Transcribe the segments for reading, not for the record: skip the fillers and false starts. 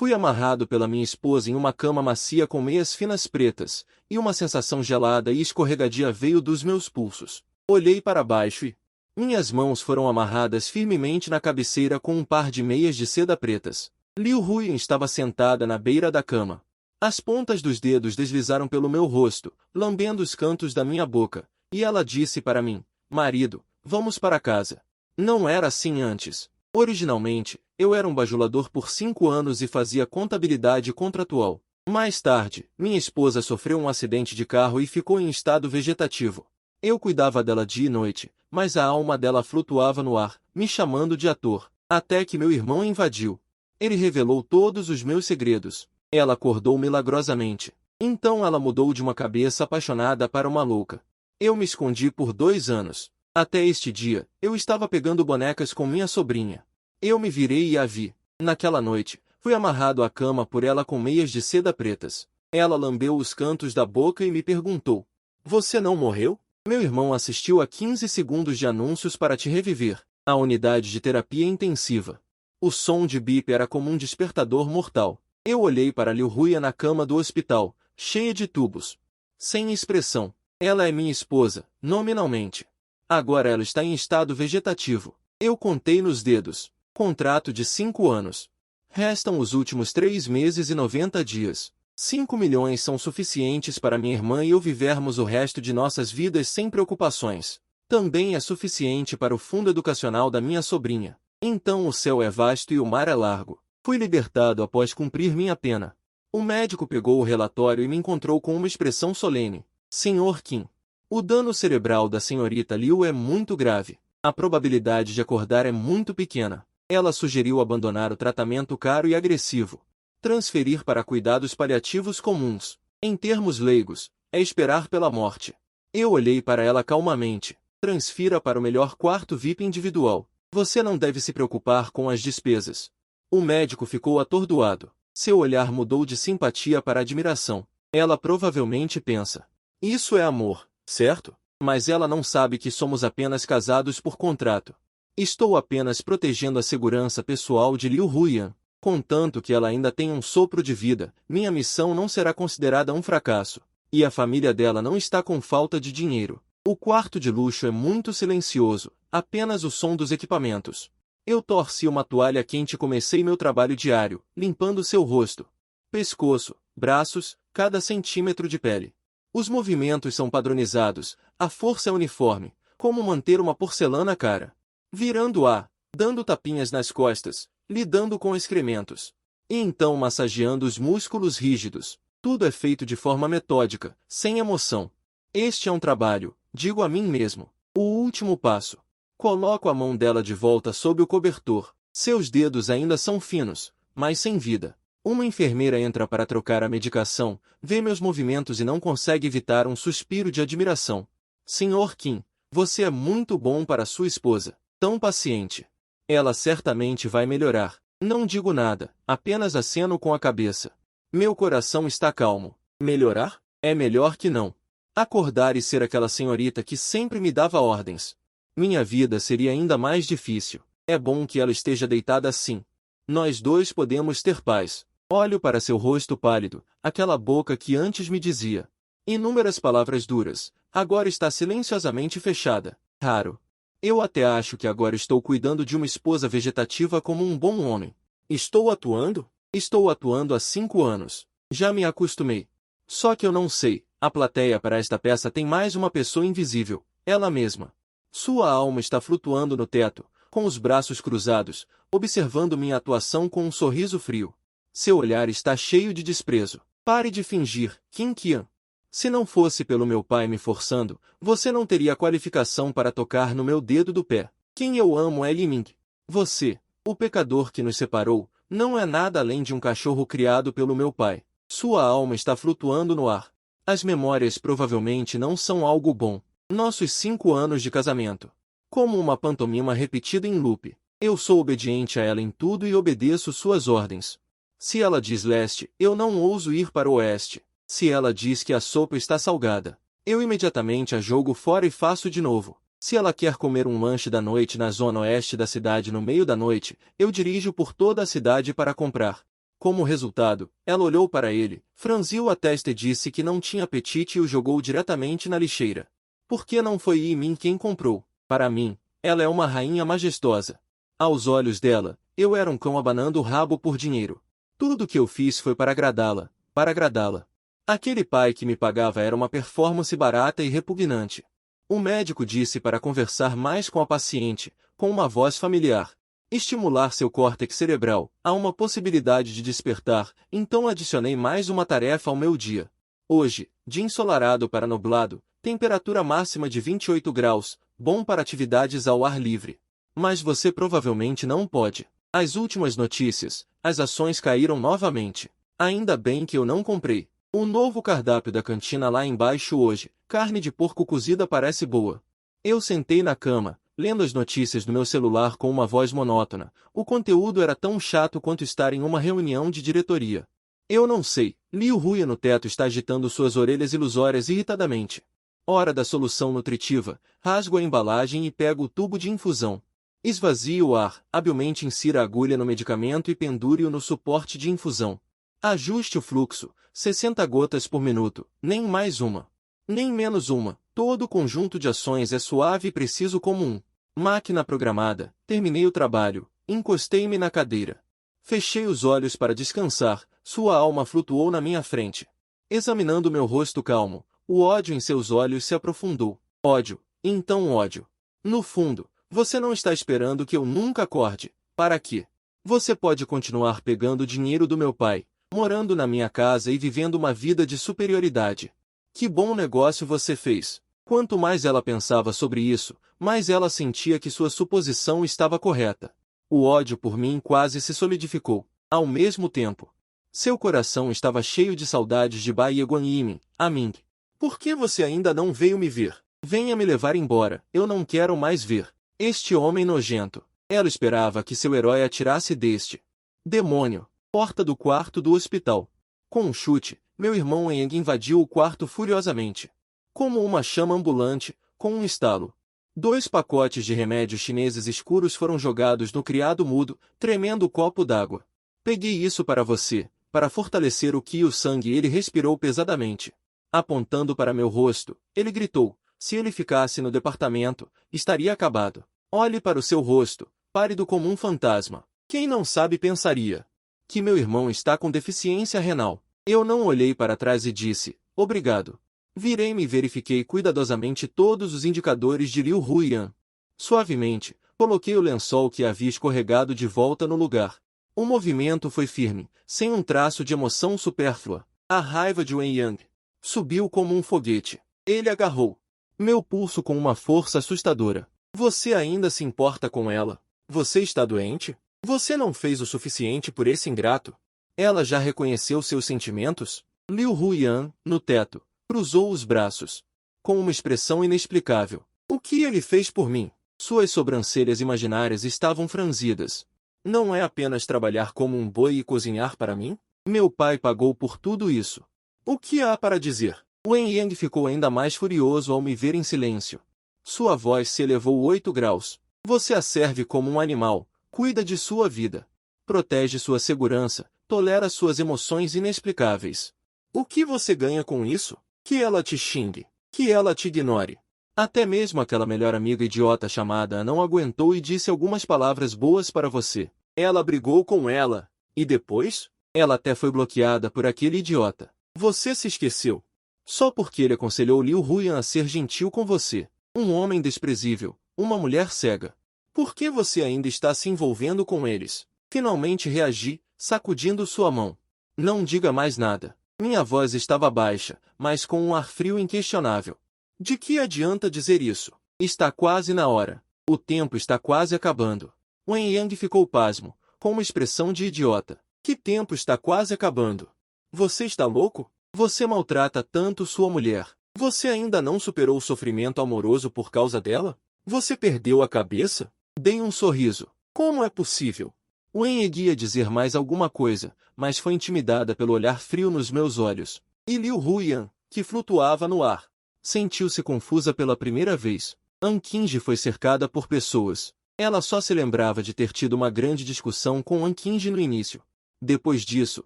Fui amarrado pela minha esposa em uma cama macia com meias finas pretas, e uma sensação gelada e escorregadia veio dos meus pulsos. Olhei para baixo e minhas mãos foram amarradas firmemente na cabeceira com um par de meias de seda pretas. Liu Huyan estava sentada na beira da cama. As pontas dos dedos deslizaram pelo meu rosto, lambendo os cantos da minha boca, e ela disse para mim: marido, vamos para casa. Não era assim antes. Originalmente, eu era um bajulador por 5 anos e fazia contabilidade contratual. Mais tarde, minha esposa sofreu um acidente de carro e ficou em estado vegetativo. Eu cuidava dela dia e noite, mas a alma dela flutuava no ar, me chamando de ator, até que meu irmão a invadiu. Ele revelou todos os meus segredos. Ela acordou milagrosamente. Então ela mudou de uma cabeça apaixonada para uma louca. Eu me escondi por 2 anos. Até este dia, eu estava pegando bonecas com minha sobrinha. Eu me virei e a vi. Naquela noite, fui amarrado à cama por ela com meias de seda pretas. Ela lambeu os cantos da boca e me perguntou: você não morreu? Meu irmão assistiu a 15 segundos de anúncios para te reviver. A unidade de terapia intensiva. O som de bip era como um despertador mortal. Eu olhei para Liu Huyan na cama do hospital, cheia de tubos. Sem expressão. Ela é minha esposa, nominalmente. Agora ela está em estado vegetativo. Eu contei nos dedos. Contrato de 5 anos. Restam os últimos 3 meses e 90 dias. 5 milhões são suficientes para minha irmã e eu vivermos o resto de nossas vidas sem preocupações. Também é suficiente para o fundo educacional da minha sobrinha. Então o céu é vasto e o mar é largo. Fui libertado após cumprir minha pena. O médico pegou o relatório e me encontrou com uma expressão solene. Senhor Qin, o dano cerebral da senhorita Liu é muito grave. A probabilidade de acordar é muito pequena. Ela sugeriu abandonar o tratamento caro e agressivo. Transferir para cuidados paliativos comuns. Em termos leigos, é esperar pela morte. Eu olhei para ela calmamente. Transfira para o melhor quarto VIP individual. Você não deve se preocupar com as despesas. O médico ficou atordoado. Seu olhar mudou de simpatia para admiração. Ela provavelmente pensa: isso é amor, certo? Mas ela não sabe que somos apenas casados por contrato. Estou apenas protegendo a segurança pessoal de Liu Huyan. Contanto que ela ainda tenha um sopro de vida, minha missão não será considerada um fracasso. E a família dela não está com falta de dinheiro. O quarto de luxo é muito silencioso, apenas o som dos equipamentos. Eu torci uma toalha quente e comecei meu trabalho diário, limpando seu rosto, pescoço, braços, cada centímetro de pele. Os movimentos são padronizados, a força é uniforme, como manter uma porcelana cara. Virando-a, dando tapinhas nas costas, lidando com excrementos. E então massageando os músculos rígidos. Tudo é feito de forma metódica, sem emoção. Este é um trabalho, digo a mim mesmo. O último passo. Coloco a mão dela de volta sob o cobertor. Seus dedos ainda são finos, mas sem vida. Uma enfermeira entra para trocar a medicação, vê meus movimentos e não consegue evitar um suspiro de admiração. Senhor Qin, você é muito bom para sua esposa, tão paciente. Ela certamente vai melhorar. Não digo nada, apenas aceno com a cabeça. Meu coração está calmo. Melhorar? É melhor que não. Acordar e ser aquela senhorita que sempre me dava ordens. Minha vida seria ainda mais difícil. É bom que ela esteja deitada assim. Nós dois podemos ter paz. Olho para seu rosto pálido, aquela boca que antes me dizia inúmeras palavras duras, agora está silenciosamente fechada. Raro. Eu até acho que agora estou cuidando de uma esposa vegetativa como um bom homem. Estou atuando? Estou atuando há 5 anos. Já me acostumei. Só que eu não sei, a plateia para esta peça tem mais uma pessoa invisível, ela mesma. Sua alma está flutuando no teto, com os braços cruzados, observando minha atuação com um sorriso frio. Seu olhar está cheio de desprezo. Pare de fingir, Qin Qian. Se não fosse pelo meu pai me forçando, você não teria qualificação para tocar no meu dedo do pé. Quem eu amo é Li Ming. Você, o pecador que nos separou, não é nada além de um cachorro criado pelo meu pai. Sua alma está flutuando no ar. As memórias provavelmente não são algo bom. Nossos 5 anos de casamento. Como uma pantomima repetida em loop. Eu sou obediente a ela em tudo e obedeço suas ordens. Se ela diz leste, eu não ouso ir para o oeste. Se ela diz que a sopa está salgada, eu imediatamente a jogo fora e faço de novo. Se ela quer comer um lanche da noite na zona oeste da cidade no meio da noite, eu dirijo por toda a cidade para comprar. Como resultado, ela olhou para ele, franziu a testa e disse que não tinha apetite e o jogou diretamente na lixeira. Por que não foi Yi-Min quem comprou? Para mim, ela é uma rainha majestosa. Aos olhos dela, eu era um cão abanando o rabo por dinheiro. Tudo o que eu fiz foi para agradá-la, para agradá-la. Aquele pai que me pagava era uma performance barata e repugnante. O médico disse para conversar mais com a paciente, com uma voz familiar. Estimular seu córtex cerebral, há uma possibilidade de despertar, então adicionei mais uma tarefa ao meu dia. Hoje, dia ensolarado para nublado, temperatura máxima de 28 graus, bom para atividades ao ar livre. Mas você provavelmente não pode. As últimas notícias, as ações caíram novamente. Ainda bem que eu não comprei. O novo cardápio da cantina lá embaixo hoje, carne de porco cozida parece boa. Eu sentei na cama, lendo as notícias do meu celular com uma voz monótona. O conteúdo era tão chato quanto estar em uma reunião de diretoria. Eu não sei, Liu Ruia no teto está agitando suas orelhas ilusórias irritadamente. Hora da solução nutritiva, rasgo a embalagem e pego o tubo de infusão. Esvazie o ar, habilmente insira a agulha no medicamento e pendure-o no suporte de infusão. Ajuste o fluxo, 60 gotas por minuto, nem mais uma. Nem menos uma. Todo o conjunto de ações é suave e preciso como um. Máquina programada. Terminei o trabalho. Encostei-me na cadeira. Fechei os olhos para descansar. Sua alma flutuou na minha frente. Examinando meu rosto calmo, o ódio em seus olhos se aprofundou. Ódio. Então ódio. No fundo, você não está esperando que eu nunca acorde. Para quê? Você pode continuar pegando dinheiro do meu pai, morando na minha casa e vivendo uma vida de superioridade. Que bom negócio você fez. Quanto mais ela pensava sobre isso, mais ela sentia que sua suposição estava correta. O ódio por mim quase se solidificou. Ao mesmo tempo, seu coração estava cheio de saudades de Bai Yeguan-Yimin, a Ming. Por que você ainda não veio me ver? Venha me levar embora, eu não quero mais ver este homem nojento. Ela esperava que seu herói atirasse deste demônio. Porta do quarto do hospital. Com um chute, meu irmão Eng invadiu o quarto furiosamente. Como uma chama ambulante, com um estalo. 2 pacotes de remédios chineses escuros foram jogados no criado mudo, tremendo copo d'água. Peguei isso para você, para fortalecer o ki e o sangue. Ele respirou pesadamente. Apontando para meu rosto, ele gritou, se ele ficasse no departamento, estaria acabado. Olhe para o seu rosto, pálido como um fantasma. Quem não sabe pensaria que meu irmão está com deficiência renal. Eu não olhei para trás e disse, obrigado. Virei-me e verifiquei cuidadosamente todos os indicadores de Liu Ruiyan. Suavemente, coloquei o lençol que havia escorregado de volta no lugar. O movimento foi firme, sem um traço de emoção supérflua. A raiva de Wen Yang subiu como um foguete. Ele agarrou meu pulso com uma força assustadora. Você ainda se importa com ela? Você está doente? Você não fez o suficiente por esse ingrato? Ela já reconheceu seus sentimentos? Liu Ruiyan, no teto, cruzou os braços. Com uma expressão inexplicável. O que ele fez por mim? Suas sobrancelhas imaginárias estavam franzidas. Não é apenas trabalhar como um boi e cozinhar para mim? Meu pai pagou por tudo isso. O que há para dizer? Wen Yang ficou ainda mais furioso ao me ver em silêncio. Sua voz se elevou 8 graus. Você a serve como um animal. Cuida de sua vida. Protege sua segurança. Tolera suas emoções inexplicáveis. O que você ganha com isso? Que ela te xingue. Que ela te ignore. Até mesmo aquela melhor amiga idiota chamada não aguentou e disse algumas palavras boas para você. Ela brigou com ela. E depois? Ela até foi bloqueada por aquele idiota. Você se esqueceu. Só porque ele aconselhou Liu Ruiyan a ser gentil com você. Um homem desprezível. Uma mulher cega. Por que você ainda está se envolvendo com eles? Finalmente reagi, sacudindo sua mão. Não diga mais nada. Minha voz estava baixa, mas com um ar frio inquestionável. De que adianta dizer isso? Está quase na hora. O tempo está quase acabando. Wen Yang ficou pasmo, com uma expressão de idiota. Que tempo está quase acabando? Você está louco? Você maltrata tanto sua mulher. Você ainda não superou o sofrimento amoroso por causa dela? Você perdeu a cabeça? Dei um sorriso. Como é possível? Wen Yang ia dizer mais alguma coisa, mas foi intimidada pelo olhar frio nos meus olhos. E Liu Ruiyan, que flutuava no ar, sentiu-se confusa pela primeira vez. An Qingji foi cercada por pessoas. Ela só se lembrava de ter tido uma grande discussão com An Qingji no início. Depois disso,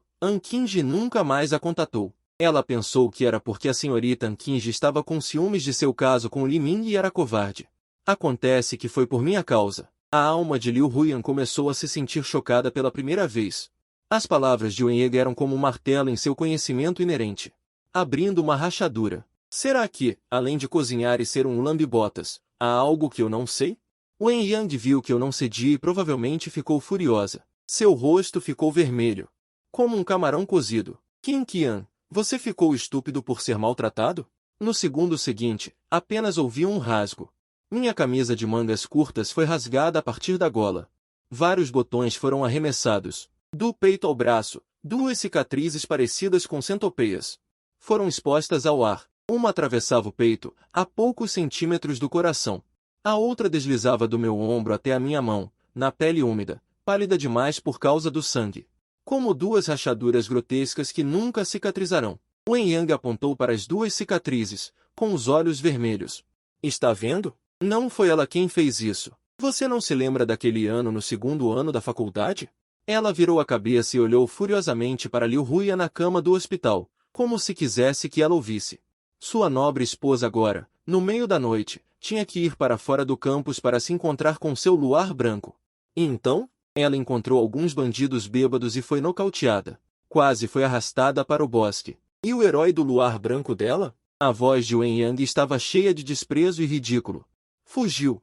Ankinji nunca mais a contatou. Ela pensou que era porque a senhorita Ankinji estava com ciúmes de seu caso com Li Ming e era covarde. Acontece que foi por minha causa. A alma de Liu Huyan começou a se sentir chocada pela primeira vez. As palavras de Wenye eram como um martelo em seu conhecimento inerente, abrindo uma rachadura. Será que, além de cozinhar e ser um lambe-botas, há algo que eu não sei? Wen Yang viu que eu não cedia e provavelmente ficou furiosa. Seu rosto ficou vermelho, como um camarão cozido. Qin Qian, você ficou estúpido por ser maltratado? No segundo seguinte, apenas ouvi um rasgo. Minha camisa de mangas curtas foi rasgada a partir da gola. Vários botões foram arremessados. Do peito ao braço, duas cicatrizes parecidas com centopeias foram expostas ao ar. Uma atravessava o peito, a poucos centímetros do coração. A outra deslizava do meu ombro até a minha mão, na pele úmida, pálida demais por causa do sangue. Como duas rachaduras grotescas que nunca cicatrizarão. Wen Yang apontou para as duas cicatrizes, com os olhos vermelhos. Está vendo? Não foi ela quem fez isso. Você não se lembra daquele ano no segundo ano da faculdade? Ela virou a cabeça e olhou furiosamente para Liu Huyan na cama do hospital, como se quisesse que ela ouvisse. Sua nobre esposa agora, no meio da noite, tinha que ir para fora do campus para se encontrar com seu luar branco. E então, ela encontrou alguns bandidos bêbados e foi nocauteada. Quase foi arrastada para o bosque. E o herói do luar branco dela? A voz de Wen Yang estava cheia de desprezo e ridículo. Fugiu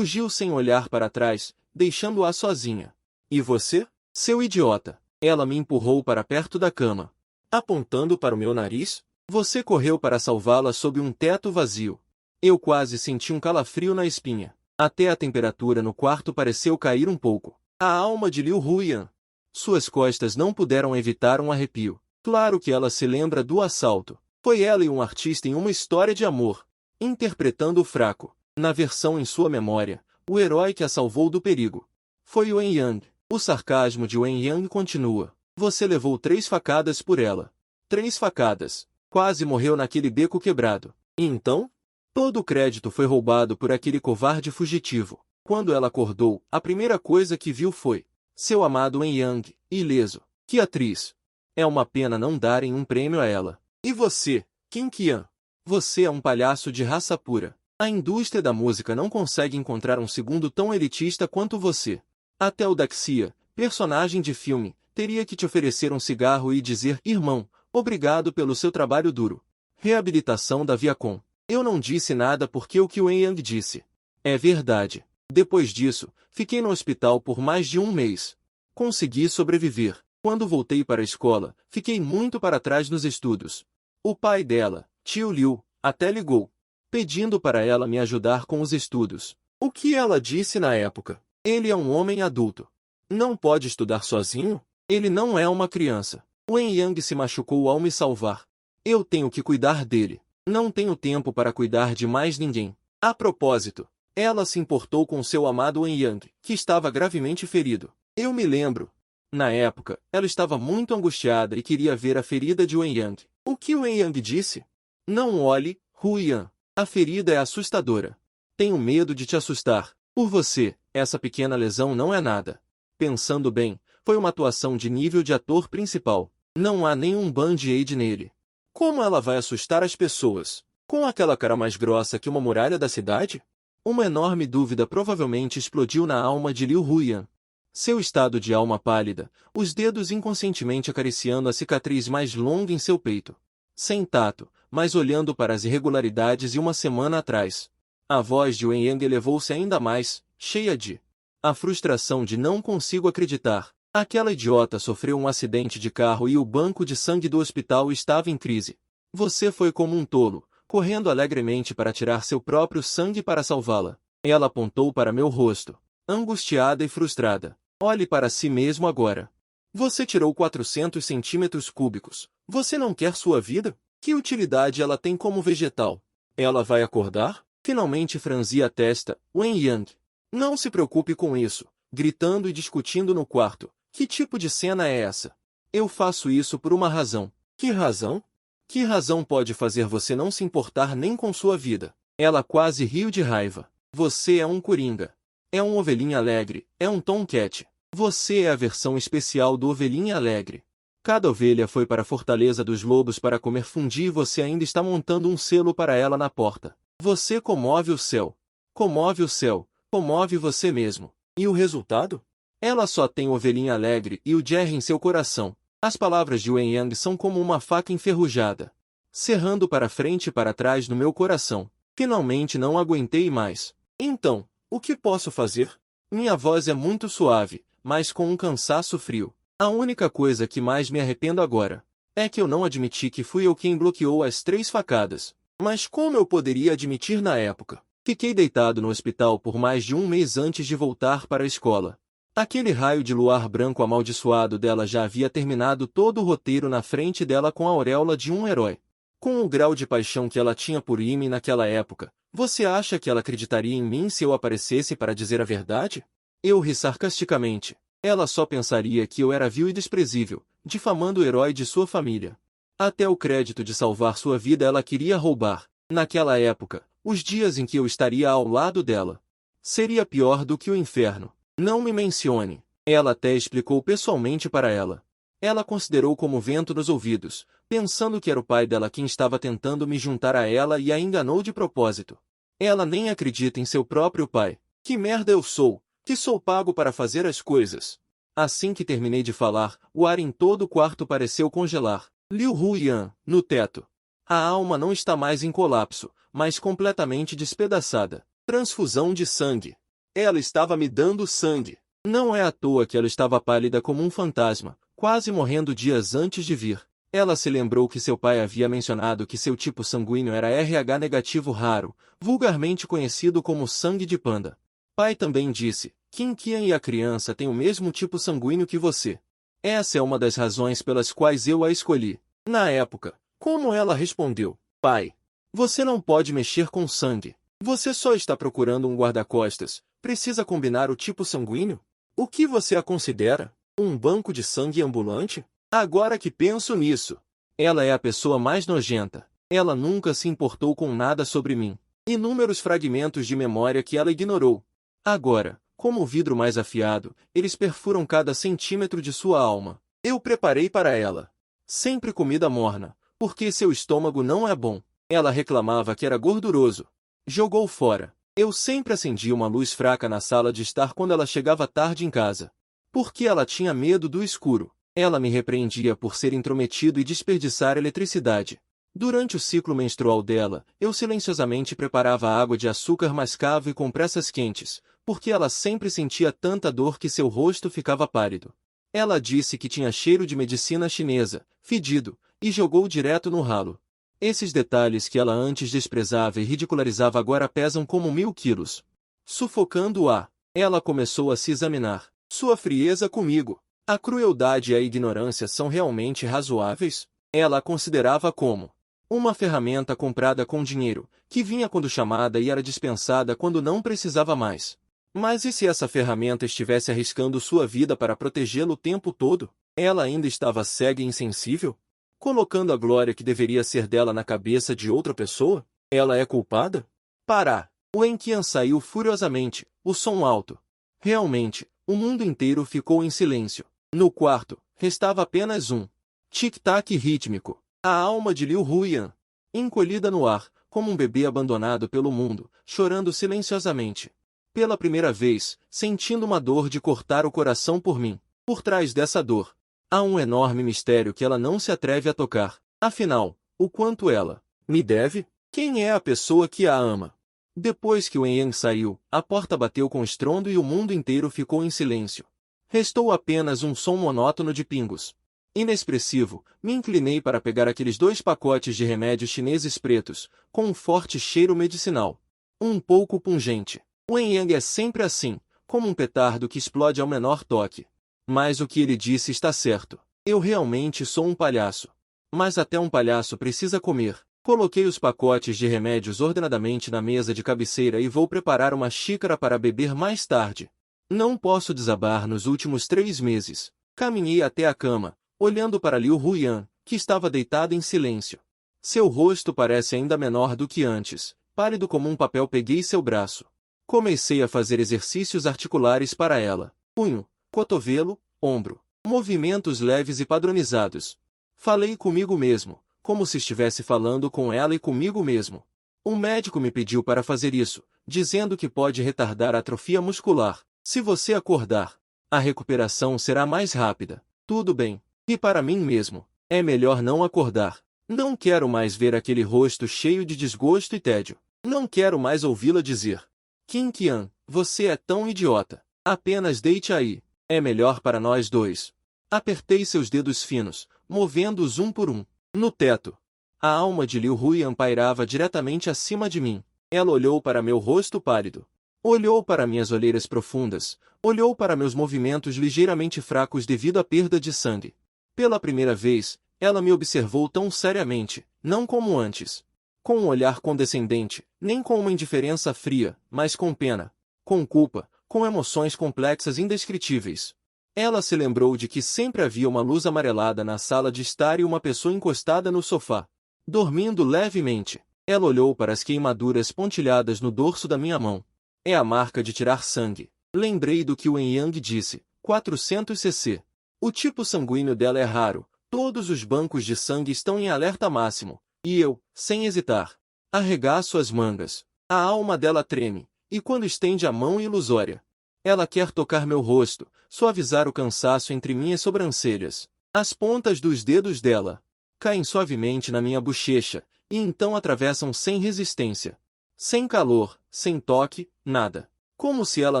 sem olhar para trás, deixando-a sozinha. E você? Seu idiota! Ela me empurrou para perto da cama, apontando para o meu nariz. Você correu para salvá-la sob um teto vazio. Eu quase senti um calafrio na espinha. Até a temperatura no quarto pareceu cair um pouco. A alma de Liu Huyan. Suas costas não puderam evitar um arrepio. Claro que ela se lembra do assalto. Foi ela e um artista em uma história de amor, interpretando o fraco. Na versão em sua memória, o herói que a salvou do perigo. Foi Wen Yang. O sarcasmo de Wen Yang continua. Você levou 3 facadas por ela. 3 facadas. Quase morreu naquele beco quebrado. E então? Todo o crédito foi roubado por aquele covarde fugitivo. Quando ela acordou, a primeira coisa que viu foi seu amado Wen Yang, ileso. Que atriz! É uma pena não darem um prêmio a ela. E você, Qin Qian? Você é um palhaço de raça pura. A indústria da música não consegue encontrar um segundo tão elitista quanto você. Até o Daxia, personagem de filme, teria que te oferecer um cigarro e dizer, irmão, obrigado pelo seu trabalho duro. Reabilitação da Viacom. Eu não disse nada porque o que Wen Yang disse é verdade. Depois disso, fiquei no hospital por mais de um mês. Consegui sobreviver. Quando voltei para a escola, fiquei muito para trás nos estudos. O pai dela, tio Liu, até ligou, pedindo para ela me ajudar com os estudos. O que ela disse na época? Ele é um homem adulto. Não pode estudar sozinho? Ele não é uma criança. Wen Yang se machucou ao me salvar. Eu tenho que cuidar dele. Não tenho tempo para cuidar de mais ninguém. A propósito, ela se importou com seu amado Wen Yang, que estava gravemente ferido. Eu me lembro. Na época, ela estava muito angustiada e queria ver a ferida de Wen Yang. O que Wen Yang disse? Não olhe, Huyan. A ferida é assustadora. Tenho medo de te assustar. Por você, essa pequena lesão não é nada. Pensando bem, foi uma atuação de nível de ator principal. Não há nenhum band-aid nele. Como ela vai assustar as pessoas? Com aquela cara mais grossa que uma muralha da cidade? Uma enorme dúvida provavelmente explodiu na alma de Liu Huyan. Seu estado de alma pálida, os dedos inconscientemente acariciando a cicatriz mais longa em seu peito. Sem tato, mas olhando para as irregularidades e uma semana atrás. A voz de Wen Yang elevou-se ainda mais, cheia de a frustração de não consigo acreditar. Aquela idiota sofreu um acidente de carro e o banco de sangue do hospital estava em crise. Você foi como um tolo, correndo alegremente para tirar seu próprio sangue para salvá-la. Ela apontou para meu rosto, angustiada e frustrada. Olhe para si mesmo agora. Você tirou 400 centímetros cúbicos. Você não quer sua vida? Que utilidade ela tem como vegetal? Ela vai acordar? Finalmente franzi a testa, Wen Yang. Não se preocupe com isso, gritando e discutindo no quarto. Que tipo de cena é essa? Eu faço isso por uma razão. Que razão? Que razão pode fazer você não se importar nem com sua vida? Ela quase riu de raiva. Você é um coringa. É um ovelhinho alegre, é um tomcat. Você é a versão especial do Ovelhinha Alegre. Cada ovelha foi para a Fortaleza dos Lobos para comer fundi e você ainda está montando um selo para ela na porta. Você comove o céu. Comove o céu. Comove você mesmo. E o resultado? Ela só tem o Ovelhinha Alegre e o Jerry em seu coração. As palavras de Wen Yang são como uma faca enferrujada, serrando para frente e para trás no meu coração. Finalmente não aguentei mais. Então, o que posso fazer? Minha voz é muito suave, mas com um cansaço frio. A única coisa que mais me arrependo agora é que eu não admiti que fui eu quem bloqueou as 3 facadas. Mas como eu poderia admitir na época? Fiquei deitado no hospital por mais de um mês antes de voltar para a escola. Aquele raio de luar branco amaldiçoado dela já havia terminado todo o roteiro na frente dela com a auréola de um herói. Com o grau de paixão que ela tinha por Amy naquela época, você acha que ela acreditaria em mim se eu aparecesse para dizer a verdade? Eu ri sarcasticamente. Ela só pensaria que eu era vil e desprezível, difamando o herói de sua família. Até o crédito de salvar sua vida ela queria roubar. Naquela época, os dias em que eu estaria ao lado dela seria pior do que o inferno. Não me mencione. Ela até explicou pessoalmente para ela. Ela considerou como vento nos ouvidos, pensando que era o pai dela quem estava tentando me juntar a ela e a enganou de propósito. Ela nem acredita em seu próprio pai. Que merda eu sou, que sou pago para fazer as coisas. Assim que terminei de falar, o ar em todo o quarto pareceu congelar. Liu Huyan, no teto. A alma não está mais em colapso, mas completamente despedaçada. Transfusão de sangue. Ela estava me dando sangue. Não é à toa que ela estava pálida como um fantasma, quase morrendo dias antes de vir. Ela se lembrou que seu pai havia mencionado que seu tipo sanguíneo era RH negativo raro, vulgarmente conhecido como sangue de panda. Pai também disse, Qin Qian e a criança têm o mesmo tipo sanguíneo que você. Essa é uma das razões pelas quais eu a escolhi. Na época, como ela respondeu, pai, você não pode mexer com sangue. Você só está procurando um guarda-costas. Precisa combinar o tipo sanguíneo? O que você a considera? Um banco de sangue ambulante? Agora que penso nisso, ela é a pessoa mais nojenta. Ela nunca se importou com nada sobre mim. Inúmeros fragmentos de memória que ela ignorou. Agora, como o vidro mais afiado, eles perfuram cada centímetro de sua alma. Eu preparei para ela sempre comida morna, porque seu estômago não é bom. Ela reclamava que era gorduroso. Jogou fora. Eu sempre acendia uma luz fraca na sala de estar quando ela chegava tarde em casa. Porque ela tinha medo do escuro. Ela me repreendia por ser intrometido e desperdiçar eletricidade. Durante o ciclo menstrual dela, eu silenciosamente preparava água de açúcar mascavo e compressas quentes, porque ela sempre sentia tanta dor que seu rosto ficava pálido. Ela disse que tinha cheiro de medicina chinesa, fedido, e jogou direto no ralo. Esses detalhes que ela antes desprezava e ridicularizava agora pesam como 1000 quilos. Sufocando-a, ela começou a se examinar. Sua frieza comigo. A crueldade e a ignorância são realmente razoáveis? Ela a considerava como uma ferramenta comprada com dinheiro, que vinha quando chamada e era dispensada quando não precisava mais. Mas e se essa ferramenta estivesse arriscando sua vida para protegê-lo o tempo todo? Ela ainda estava cega e insensível? Colocando a glória que deveria ser dela na cabeça de outra pessoa? Ela é culpada? Pará! Wen Qian saiu furiosamente, o som alto. Realmente, o mundo inteiro ficou em silêncio. No quarto, restava apenas um tic-tac rítmico. A alma de Liu Huyan, encolhida no ar, como um bebê abandonado pelo mundo, chorando silenciosamente. Pela primeira vez, sentindo uma dor de cortar o coração por mim. Por trás dessa dor, há um enorme mistério que ela não se atreve a tocar. Afinal, o quanto ela me deve? Quem é a pessoa que a ama? Depois que Wen Yang saiu, a porta bateu com estrondo e o mundo inteiro ficou em silêncio. Restou apenas um som monótono de pingos. Inexpressivo, me inclinei para pegar aqueles 2 pacotes de remédios chineses pretos, com um forte cheiro medicinal. Um pouco pungente. Wen Yang é sempre assim, como um petardo que explode ao menor toque. Mas o que ele disse está certo. Eu realmente sou um palhaço. Mas até um palhaço precisa comer. Coloquei os pacotes de remédios ordenadamente na mesa de cabeceira e vou preparar uma xícara para beber mais tarde. Não posso desabar nos últimos 3 meses. Caminhei até a cama, olhando para Liu Huyan, que estava deitada em silêncio. Seu rosto parece ainda menor do que antes. Pálido como um papel, peguei seu braço. Comecei a fazer exercícios articulares para ela. Punho, cotovelo, ombro. Movimentos leves e padronizados. Falei comigo mesmo, como se estivesse falando com ela e comigo mesmo. Um médico me pediu para fazer isso, dizendo que pode retardar a atrofia muscular. Se você acordar, a recuperação será mais rápida. Tudo bem. E para mim mesmo, é melhor não acordar. Não quero mais ver aquele rosto cheio de desgosto e tédio. Não quero mais ouvi-la dizer: Kim Kian, você é tão idiota. Apenas deite aí. É melhor para nós dois. Apertei seus dedos finos, movendo-os um por um. No teto. A alma de Liu Huyan pairava diretamente acima de mim. Ela olhou para meu rosto pálido. Olhou para minhas olheiras profundas. Olhou para meus movimentos ligeiramente fracos devido à perda de sangue. Pela primeira vez, ela me observou tão seriamente, não como antes. Com um olhar condescendente, nem com uma indiferença fria, mas com pena, com culpa, com emoções complexas indescritíveis. Ela se lembrou de que sempre havia uma luz amarelada na sala de estar e uma pessoa encostada no sofá, dormindo levemente. Ela olhou para as queimaduras pontilhadas no dorso da minha mão. É a marca de tirar sangue. Lembrei do que o Wen Yang disse, 400 cc. O tipo sanguíneo dela é raro, todos os bancos de sangue estão em alerta máximo, e eu, sem hesitar, arregaço as mangas. A alma dela treme, e quando estende a mão ilusória, ela quer tocar meu rosto, suavizar o cansaço entre minhas sobrancelhas. As pontas dos dedos dela caem suavemente na minha bochecha, e então atravessam sem resistência. Sem calor, sem toque, nada. Como se ela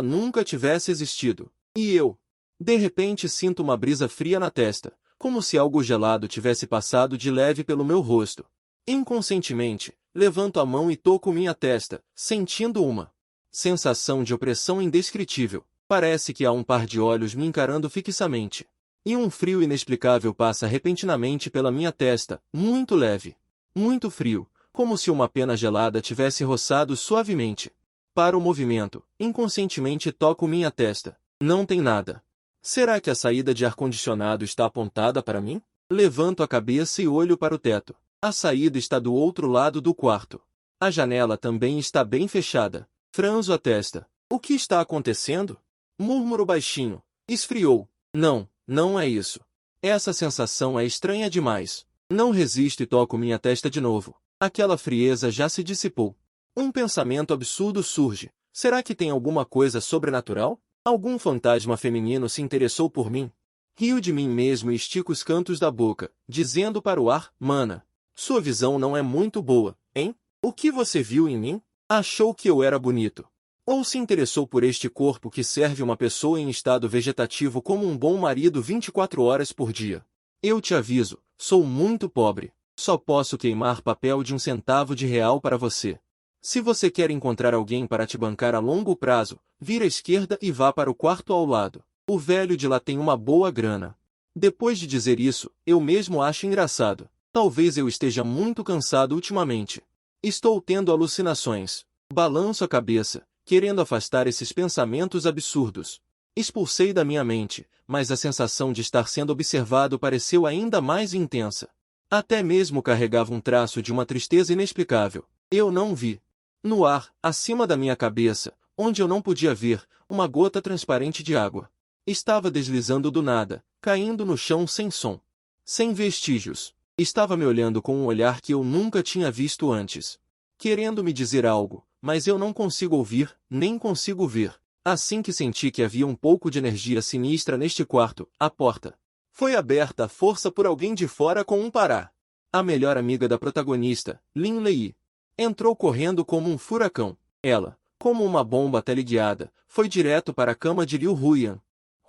nunca tivesse existido. E eu, de repente, sinto uma brisa fria na testa, como se algo gelado tivesse passado de leve pelo meu rosto. Inconscientemente, levanto a mão e toco minha testa, sentindo uma sensação de opressão indescritível. Parece que há um par de olhos me encarando fixamente. E um frio inexplicável passa repentinamente pela minha testa, muito leve. Muito frio, como se uma pena gelada tivesse roçado suavemente. Para o movimento, inconscientemente toco minha testa. Não tem nada. Será que a saída de ar-condicionado está apontada para mim? Levanto a cabeça e olho para o teto. A saída está do outro lado do quarto. A janela também está bem fechada. Franzo a testa. O que está acontecendo? Murmuro baixinho. Esfriou. Não, não é isso. Essa sensação é estranha demais. Não resisto e toco minha testa de novo. Aquela frieza já se dissipou. Um pensamento absurdo surge. Será que tem alguma coisa sobrenatural? Algum fantasma feminino se interessou por mim? Rio de mim mesmo e estico os cantos da boca, dizendo para o ar: Mana, sua visão não é muito boa, hein? O que você viu em mim? Achou que eu era bonito? Ou se interessou por este corpo que serve uma pessoa em estado vegetativo como um bom marido 24 horas por dia? Eu te aviso, sou muito pobre. Só posso queimar papel de 1 centavo de real para você. Se você quer encontrar alguém para te bancar a longo prazo, vira à esquerda e vá para o quarto ao lado. O velho de lá tem uma boa grana. Depois de dizer isso, eu mesmo acho engraçado. Talvez eu esteja muito cansado ultimamente. Estou tendo alucinações. Balanço a cabeça, querendo afastar esses pensamentos absurdos. Expulsei da minha mente, mas a sensação de estar sendo observado pareceu ainda mais intensa. Até mesmo carregava um traço de uma tristeza inexplicável. Eu não vi. No ar, acima da minha cabeça, onde eu não podia ver, uma gota transparente de água. Estava deslizando do nada, caindo no chão sem som. Sem vestígios. Estava me olhando com um olhar que eu nunca tinha visto antes. Querendo me dizer algo, mas eu não consigo ouvir, nem consigo ver. Assim que senti que havia um pouco de energia sinistra neste quarto, a porta foi aberta à força por alguém de fora com um pará. A melhor amiga da protagonista, Lin Lei, entrou correndo como um furacão. Ela, como uma bomba teleguiada, foi direto para a cama de Liu Huyan.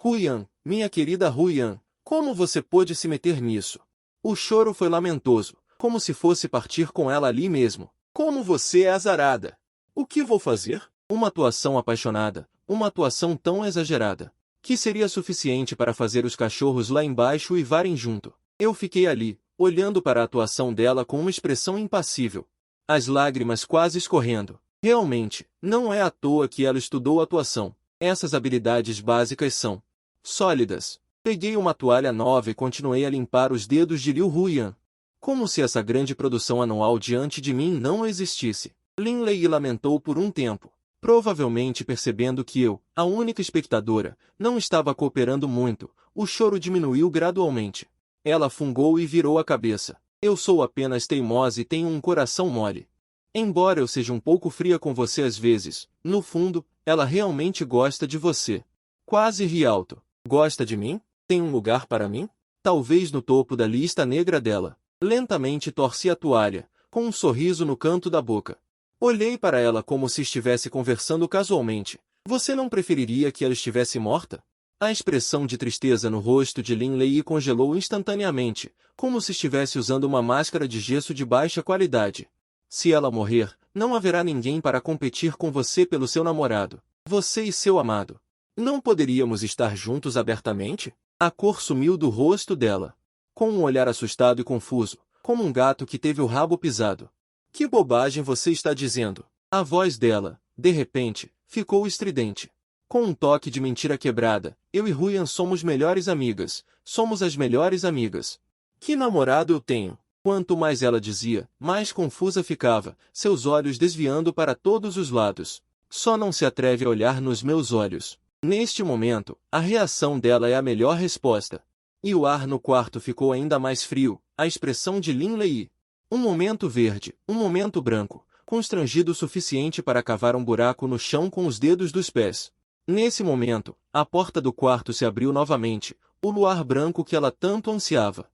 Huyan, minha querida Huyan, como você pôde se meter nisso? O choro foi lamentoso, como se fosse partir com ela ali mesmo. Como você é azarada! O que vou fazer? Uma atuação apaixonada, uma atuação tão exagerada, que seria suficiente para fazer os cachorros lá embaixo uivarem junto. Eu fiquei ali, olhando para a atuação dela com uma expressão impassível. As lágrimas quase escorrendo. Realmente, não é à toa que ela estudou atuação. Essas habilidades básicas são sólidas. Peguei uma toalha nova e continuei a limpar os dedos de Liu Huyan. Como se essa grande produção anual diante de mim não existisse. Lin Lei lamentou por um tempo. Provavelmente percebendo que eu, a única espectadora, não estava cooperando muito, o choro diminuiu gradualmente. Ela fungou e virou a cabeça. Eu sou apenas teimosa e tenho um coração mole. Embora eu seja um pouco fria com você às vezes, no fundo, ela realmente gosta de você. Quase ri alto. Gosta de mim? Tem um lugar para mim? Talvez no topo da lista negra dela. Lentamente torci a toalha, com um sorriso no canto da boca. Olhei para ela como se estivesse conversando casualmente. Você não preferiria que ela estivesse morta? A expressão de tristeza no rosto de Lin Lei congelou instantaneamente, como se estivesse usando uma máscara de gesso de baixa qualidade. Se ela morrer, não haverá ninguém para competir com você pelo seu namorado. Você e seu amado. Não poderíamos estar juntos abertamente? A cor sumiu do rosto dela. Com um olhar assustado e confuso, como um gato que teve o rabo pisado. Que bobagem você está dizendo? A voz dela, de repente, ficou estridente. Com um toque de mentira quebrada, eu e Ruian somos melhores amigas. Somos as melhores amigas. Que namorado eu tenho? Quanto mais ela dizia, mais confusa ficava, seus olhos desviando para todos os lados. Só não se atreve a olhar nos meus olhos. Neste momento, a reação dela é a melhor resposta. E o ar no quarto ficou ainda mais frio, a expressão de Lin Lei. Um momento verde, um momento branco, constrangido o suficiente para cavar um buraco no chão com os dedos dos pés. Nesse momento, a porta do quarto se abriu novamente, o luar branco que ela tanto ansiava.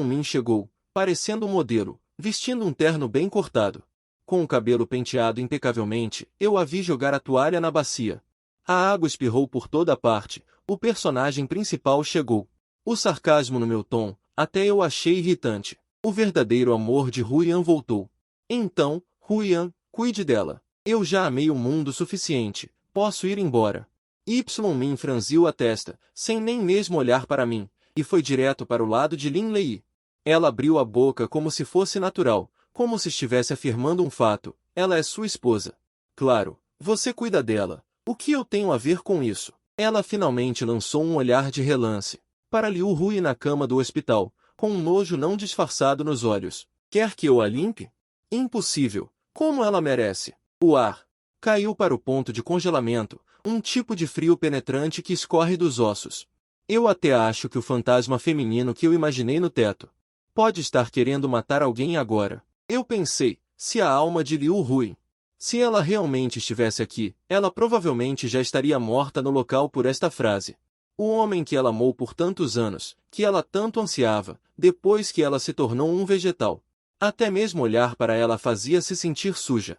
Min chegou, parecendo um modelo, vestindo um terno bem cortado. Com o cabelo penteado impecavelmente, eu a vi jogar a toalha na bacia. A água espirrou por toda parte, o personagem principal chegou. O sarcasmo no meu tom, até eu achei irritante. O verdadeiro amor de Ruian voltou. Então, Ruian, cuide dela. Eu já amei o mundo o suficiente, posso ir embora. Min franziu a testa, sem nem mesmo olhar para mim, e foi direto para o lado de Lin Lei. Ela abriu a boca como se fosse natural, como se estivesse afirmando um fato. Ela é sua esposa. Claro, você cuida dela. O que eu tenho a ver com isso? Ela finalmente lançou um olhar de relance para Liu Hui na cama do hospital, com um nojo não disfarçado nos olhos. Quer que eu a limpe? Impossível. Como ela merece? O ar caiu para o ponto de congelamento, um tipo de frio penetrante que escorre dos ossos. Eu até acho que o fantasma feminino que eu imaginei no teto pode estar querendo matar alguém agora. Eu pensei, se a alma de Liu Hui, se ela realmente estivesse aqui, ela provavelmente já estaria morta no local por esta frase. O homem que ela amou por tantos anos, que ela tanto ansiava, depois que ela se tornou um vegetal. Até mesmo olhar para ela fazia-se sentir suja.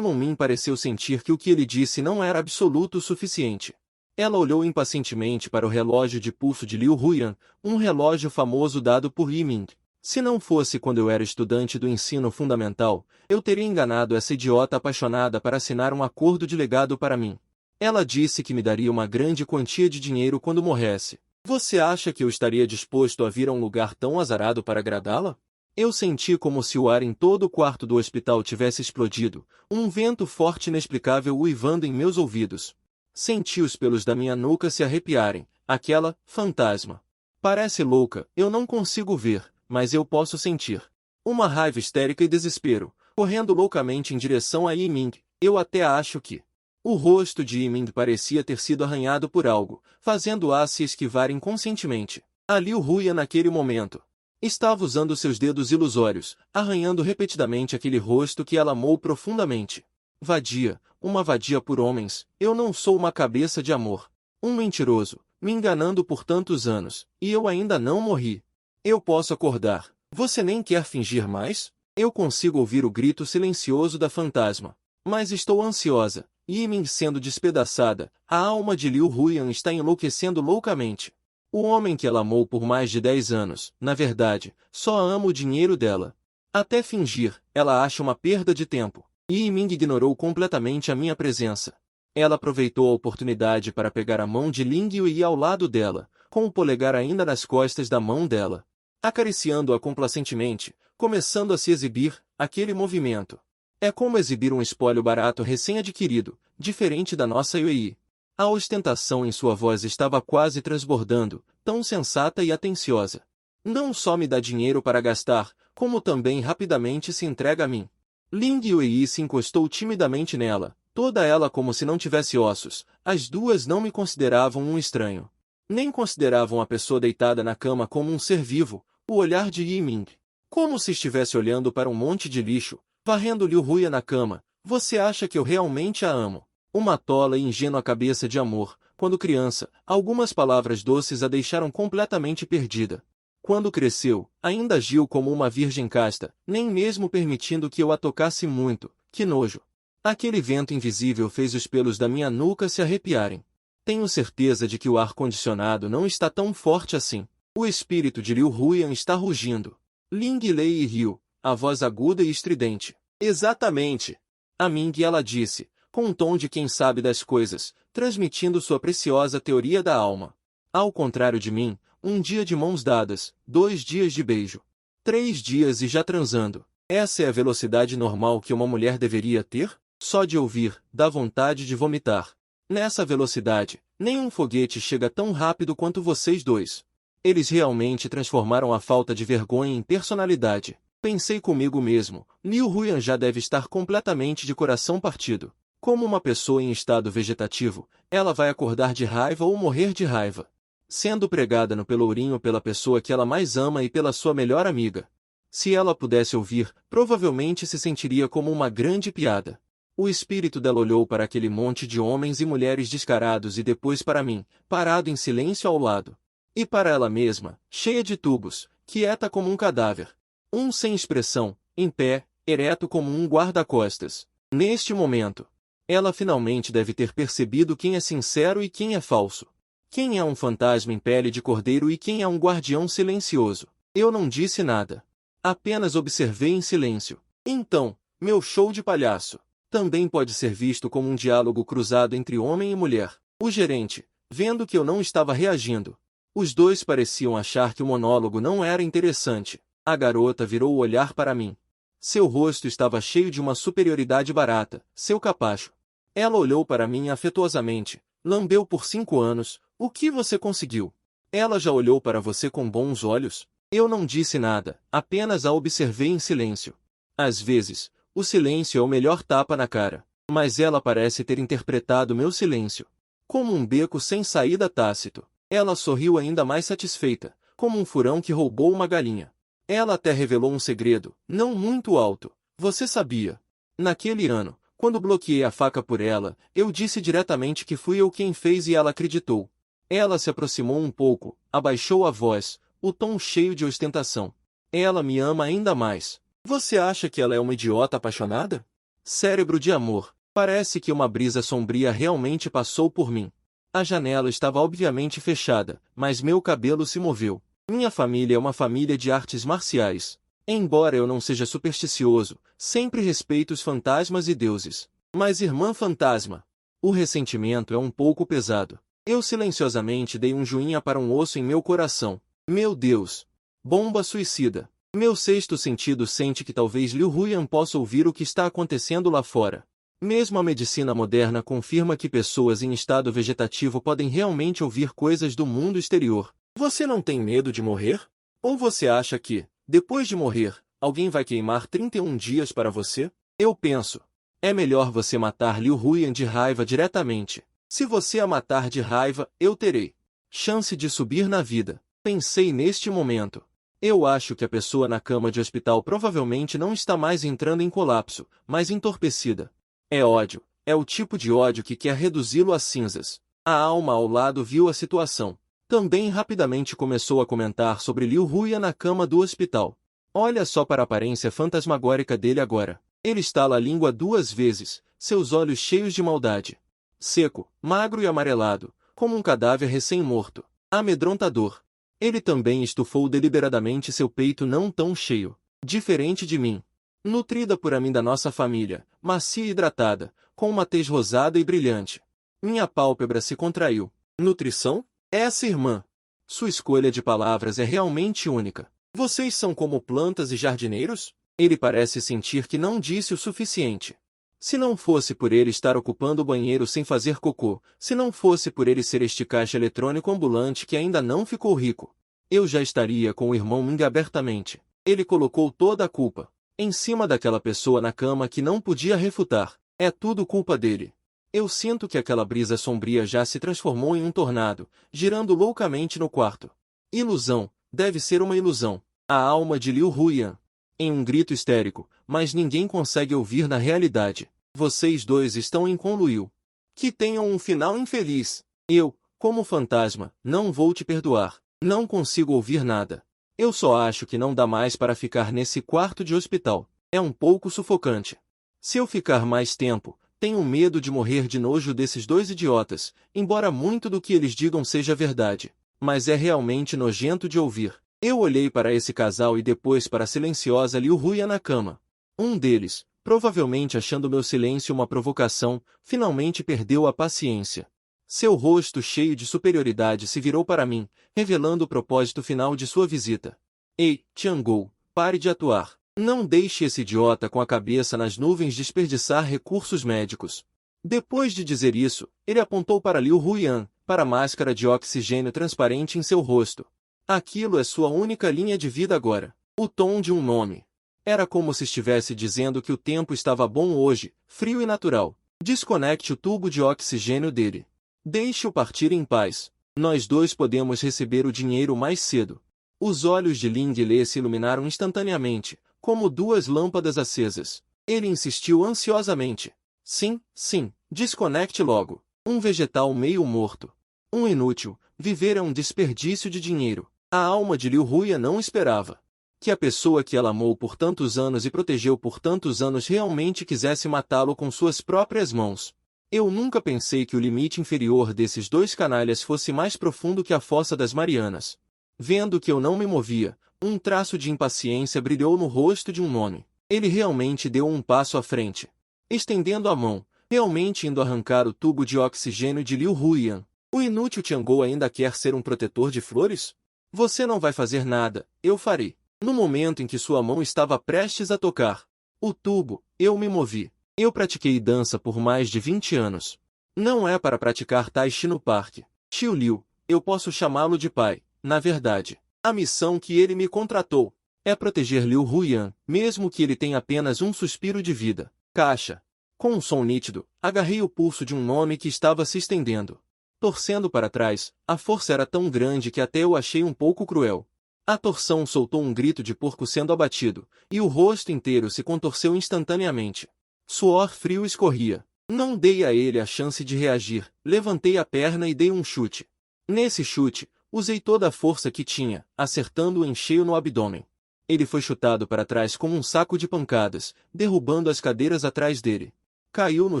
Min pareceu sentir que o que ele disse não era absoluto o suficiente. Ela olhou impacientemente para o relógio de pulso de Liu Huian, um relógio famoso dado por Yiming. Se não fosse quando eu era estudante do ensino fundamental, eu teria enganado essa idiota apaixonada para assinar um acordo de legado para mim. Ela disse que me daria uma grande quantia de dinheiro quando morresse. Você acha que eu estaria disposto a vir a um lugar tão azarado para agradá-la? Eu senti como se o ar em todo o quarto do hospital tivesse explodido, um vento forte inexplicável uivando em meus ouvidos. Senti os pelos da minha nuca se arrepiarem. Aquela fantasma. Parece louca, eu não consigo ver, mas eu posso sentir. Uma raiva histérica e desespero, correndo loucamente em direção a Yiming. Eu até acho que o rosto de Yiming parecia ter sido arranhado por algo, fazendo-a se esquivar inconscientemente. A Liu Huian naquele momento estava usando seus dedos ilusórios, arranhando repetidamente aquele rosto que ela amou profundamente. Vadia, uma vadia por homens, eu não sou uma cabeça de amor. Um mentiroso, me enganando por tantos anos, e eu ainda não morri. Eu posso acordar. Você nem quer fingir mais? Eu consigo ouvir o grito silencioso da fantasma. Mas estou ansiosa. Yiming sendo despedaçada, a alma de Liu Huian está enlouquecendo loucamente. O homem que ela amou por mais de 10 anos, na verdade, só ama o dinheiro dela. Até fingir, ela acha uma perda de tempo. Yiming ignorou completamente a minha presença. Ela aproveitou a oportunidade para pegar a mão de Ling Yui ao lado dela, com o polegar ainda nas costas da mão dela, acariciando-a complacentemente, começando a se exibir, aquele movimento. É como exibir um espólio barato recém-adquirido, diferente da nossa Yui. A ostentação em sua voz estava quase transbordando, tão sensata e atenciosa. Não só me dá dinheiro para gastar, como também rapidamente se entrega a mim. Ling Yui se encostou timidamente nela, Toda ela como se não tivesse ossos, as duas não me consideravam um estranho. Nem consideravam a pessoa deitada na cama como um ser vivo, o olhar de Yiming. Como se estivesse olhando para um monte de lixo, varrendo Liu Huia na cama. Você acha que eu realmente a amo? Uma tola e ingênua cabeça de amor. Quando criança, algumas palavras doces a deixaram completamente perdida. Quando cresceu, ainda agiu como uma virgem casta, nem mesmo permitindo que eu a tocasse muito. Que nojo! Aquele vento invisível fez os pelos da minha nuca se arrepiarem. Tenho certeza de que o ar-condicionado não está tão forte assim. O espírito de Liu Huyan está rugindo. Ling Lei riu, a voz aguda e estridente. Exatamente! A Ming ela disse, com um tom de quem sabe das coisas, transmitindo sua preciosa teoria da alma. Ao contrário de mim, um dia de mãos dadas, 2 dias de beijo. 3 dias e já transando. Essa é a velocidade normal que uma mulher deveria ter? Só de ouvir, dá vontade de vomitar. Nessa velocidade, nenhum foguete chega tão rápido quanto vocês dois. Eles realmente transformaram a falta de vergonha em personalidade. Pensei comigo mesmo, Liu Huyan já deve estar completamente de coração partido. Como uma pessoa em estado vegetativo, ela vai acordar de raiva ou morrer de raiva. Sendo pregada no pelourinho pela pessoa que ela mais ama e pela sua melhor amiga. Se ela pudesse ouvir, provavelmente se sentiria como uma grande piada. O espírito dela olhou para aquele monte de homens e mulheres descarados e depois para mim, parado em silêncio ao lado. E para ela mesma, cheia de tubos, quieta como um cadáver. Um sem expressão, em pé, ereto como um guarda-costas. Neste momento, ela finalmente deve ter percebido quem é sincero e quem é falso. Quem é um fantasma em pele de cordeiro e quem é um guardião silencioso. Eu não disse nada. Apenas observei em silêncio. Então, meu show de palhaço também pode ser visto como um diálogo cruzado entre homem e mulher. O gerente, vendo que eu não estava reagindo. Os dois pareciam achar que o monólogo não era interessante. A garota virou o olhar para mim. Seu rosto estava cheio de uma superioridade barata, seu capacho. Ela olhou para mim afetuosamente, lambeu por 5 anos, o que você conseguiu? Ela já olhou para você com bons olhos? Eu não disse nada, apenas a observei em silêncio. Às vezes, o silêncio é o melhor tapa na cara. Mas ela parece ter interpretado meu silêncio como um beco sem saída tácito. Ela sorriu ainda mais satisfeita, como um furão que roubou uma galinha. Ela até revelou um segredo, não muito alto. Você sabia? Naquele ano, quando bloqueei a faca por ela, eu disse diretamente que fui eu quem fez e ela acreditou. Ela se aproximou um pouco, abaixou a voz, o tom cheio de ostentação. Ela me ama ainda mais. Você acha que ela é uma idiota apaixonada? Cérebro de amor. Parece que uma brisa sombria realmente passou por mim. A janela estava obviamente fechada, mas meu cabelo se moveu. Minha família é uma família de artes marciais. Embora eu não seja supersticioso, sempre respeito os fantasmas e deuses. Mas irmã fantasma, o ressentimento é um pouco pesado. Eu silenciosamente dei um joinha para um osso em meu coração. Meu Deus! Bomba suicida. Meu sexto sentido sente que talvez Liu Huyan possa ouvir o que está acontecendo lá fora. Mesmo a medicina moderna confirma que pessoas em estado vegetativo podem realmente ouvir coisas do mundo exterior. Você não tem medo de morrer? Ou você acha que, depois de morrer, alguém vai queimar 31 dias para você? Eu penso. É melhor você matar Liu Huyan de raiva diretamente. Se você a matar de raiva, eu terei chance de subir na vida. Pensei neste momento. Eu acho que a pessoa na cama de hospital provavelmente não está mais entrando em colapso, mas entorpecida. É ódio. É o tipo de ódio que quer reduzi-lo a cinzas. A alma ao lado viu a situação. Também rapidamente começou a comentar sobre Liu Huyan na cama do hospital. Olha só para a aparência fantasmagórica dele agora. Ele estala a língua 2 vezes, seus olhos cheios de maldade. Seco, magro e amarelado, como um cadáver recém-morto. Amedrontador. Ele também estufou deliberadamente seu peito não tão cheio. Diferente de mim. Nutrida por mim da nossa família, macia e hidratada, com uma tez rosada e brilhante. Minha pálpebra se contraiu. Nutrição? Essa irmã. Sua escolha de palavras é realmente única. Vocês são como plantas e jardineiros? Ele parece sentir que não disse o suficiente. Se não fosse por ele estar ocupando o banheiro sem fazer cocô, se não fosse por ele ser este caixa eletrônico ambulante que ainda não ficou rico, eu já estaria com o irmão Ming abertamente. Ele colocou toda a culpa em cima daquela pessoa na cama que não podia refutar. É tudo culpa dele. Eu sinto que aquela brisa sombria já se transformou em um tornado, girando loucamente no quarto. Ilusão, deve ser uma ilusão. A alma de Liu Huyan. Em um grito histérico, mas ninguém consegue ouvir na realidade. Vocês dois estão em conluio. Que tenham um final infeliz. Eu, como fantasma, não vou te perdoar. Não consigo ouvir nada. Eu só acho que não dá mais para ficar nesse quarto de hospital. É um pouco sufocante. Se eu ficar mais tempo, tenho medo de morrer de nojo desses dois idiotas, embora muito do que eles digam seja verdade. Mas é realmente nojento de ouvir. Eu olhei para esse casal e depois para a silenciosa Liu Huyan na cama. Um deles, provavelmente achando meu silêncio uma provocação, finalmente perdeu a paciência. Seu rosto cheio de superioridade se virou para mim, revelando o propósito final de sua visita. Ei, Tiangou, pare de atuar. Não deixe esse idiota com a cabeça nas nuvens desperdiçar recursos médicos. Depois de dizer isso, ele apontou para Liu Huyan, para a máscara de oxigênio transparente em seu rosto. Aquilo é sua única linha de vida agora. O tom de um nome. Era como se estivesse dizendo que o tempo estava bom hoje, frio e natural. Desconecte o tubo de oxigênio dele. Deixe-o partir em paz. Nós dois podemos receber o dinheiro mais cedo. Os olhos de Ling Le se iluminaram instantaneamente, como duas lâmpadas acesas. Ele insistiu ansiosamente. Sim, sim, desconecte logo. Um vegetal meio morto. Um inútil, viver é um desperdício de dinheiro. A alma de Liu Huyan não esperava que a pessoa que ela amou por tantos anos e protegeu por tantos anos realmente quisesse matá-lo com suas próprias mãos. Eu nunca pensei que o limite inferior desses dois canalhas fosse mais profundo que a fossa das Marianas. Vendo que eu não me movia, um traço de impaciência brilhou no rosto de um nome. Ele realmente deu um passo à frente, estendendo a mão, realmente indo arrancar o tubo de oxigênio de Liu Huyan. O inútil Tiangou ainda quer ser um protetor de flores? Você não vai fazer nada, eu farei. No momento em que sua mão estava prestes a tocar o tubo, eu me movi. Eu pratiquei dança por mais de 20 anos. Não é para praticar tai chi no parque. Tio Liu, eu posso chamá-lo de pai. Na verdade, a missão que ele me contratou é proteger Liu Huyan, mesmo que ele tenha apenas um suspiro de vida. Caixa. Com um som nítido, agarrei o pulso de um nome que estava se estendendo. Torcendo para trás, a força era tão grande que até eu achei um pouco cruel. A torção soltou um grito de porco sendo abatido, e o rosto inteiro se contorceu instantaneamente. Suor frio escorria. Não dei a ele a chance de reagir, levantei a perna e dei um chute. Nesse chute, usei toda a força que tinha, acertando-o em cheio no abdômen. Ele foi chutado para trás como um saco de pancadas, derrubando as cadeiras atrás dele. Caiu no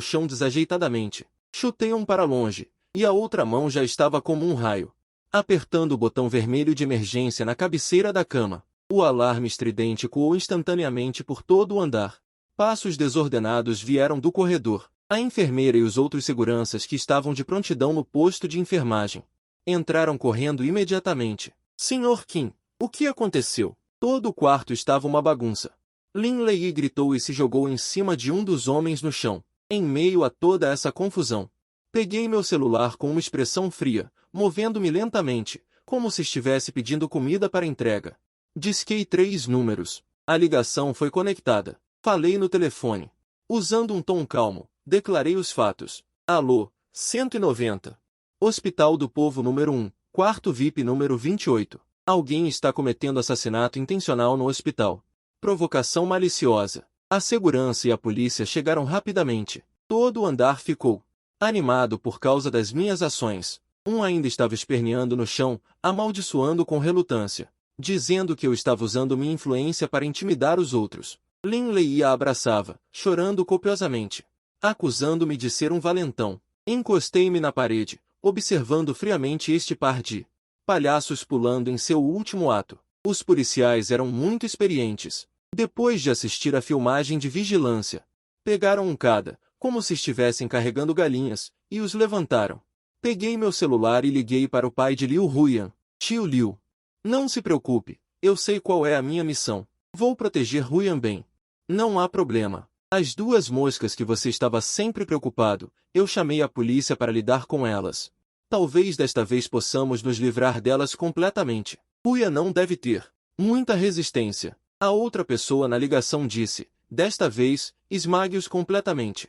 chão desajeitadamente. Chutei-o para longe, e a outra mão já estava como um raio, apertando o botão vermelho de emergência na cabeceira da cama. O alarme estridente ecoou instantaneamente por todo o andar. Passos desordenados vieram do corredor. A enfermeira e os outros seguranças que estavam de prontidão no posto de enfermagem entraram correndo imediatamente. Sr. Kim, o que aconteceu? Todo o quarto estava uma bagunça. Lin Lei gritou e se jogou em cima de um dos homens no chão. Em meio a toda essa confusão, peguei meu celular com uma expressão fria, movendo-me lentamente, como se estivesse pedindo comida para entrega. Disquei 3 números. A ligação foi conectada. Falei no telefone. Usando um tom calmo, declarei os fatos. Alô, 190. Hospital do Povo número 1, quarto VIP número 28. Alguém está cometendo assassinato intencional no hospital. Provocação maliciosa. A segurança e a polícia chegaram rapidamente. Todo o andar ficou animado por causa das minhas ações. Um ainda estava esperneando no chão, amaldiçoando com relutância, dizendo que eu estava usando minha influência para intimidar os outros. Lin Lei a abraçava, chorando copiosamente, acusando-me de ser um valentão. Encostei-me na parede, observando friamente este par de palhaços pulando em seu último ato. Os policiais eram muito experientes. Depois de assistir à filmagem de vigilância, pegaram um cada, como se estivessem carregando galinhas, e os levantaram. Peguei meu celular e liguei para o pai de Liu Huyan. Tio Liu, não se preocupe, eu sei qual é a minha missão. Vou proteger Huyan bem. Não há problema. As 2 moscas que você estava sempre preocupado, eu chamei a polícia para lidar com elas. Talvez desta vez possamos nos livrar delas completamente. Huyan não deve ter muita resistência. A outra pessoa na ligação disse, desta vez, esmague-os completamente.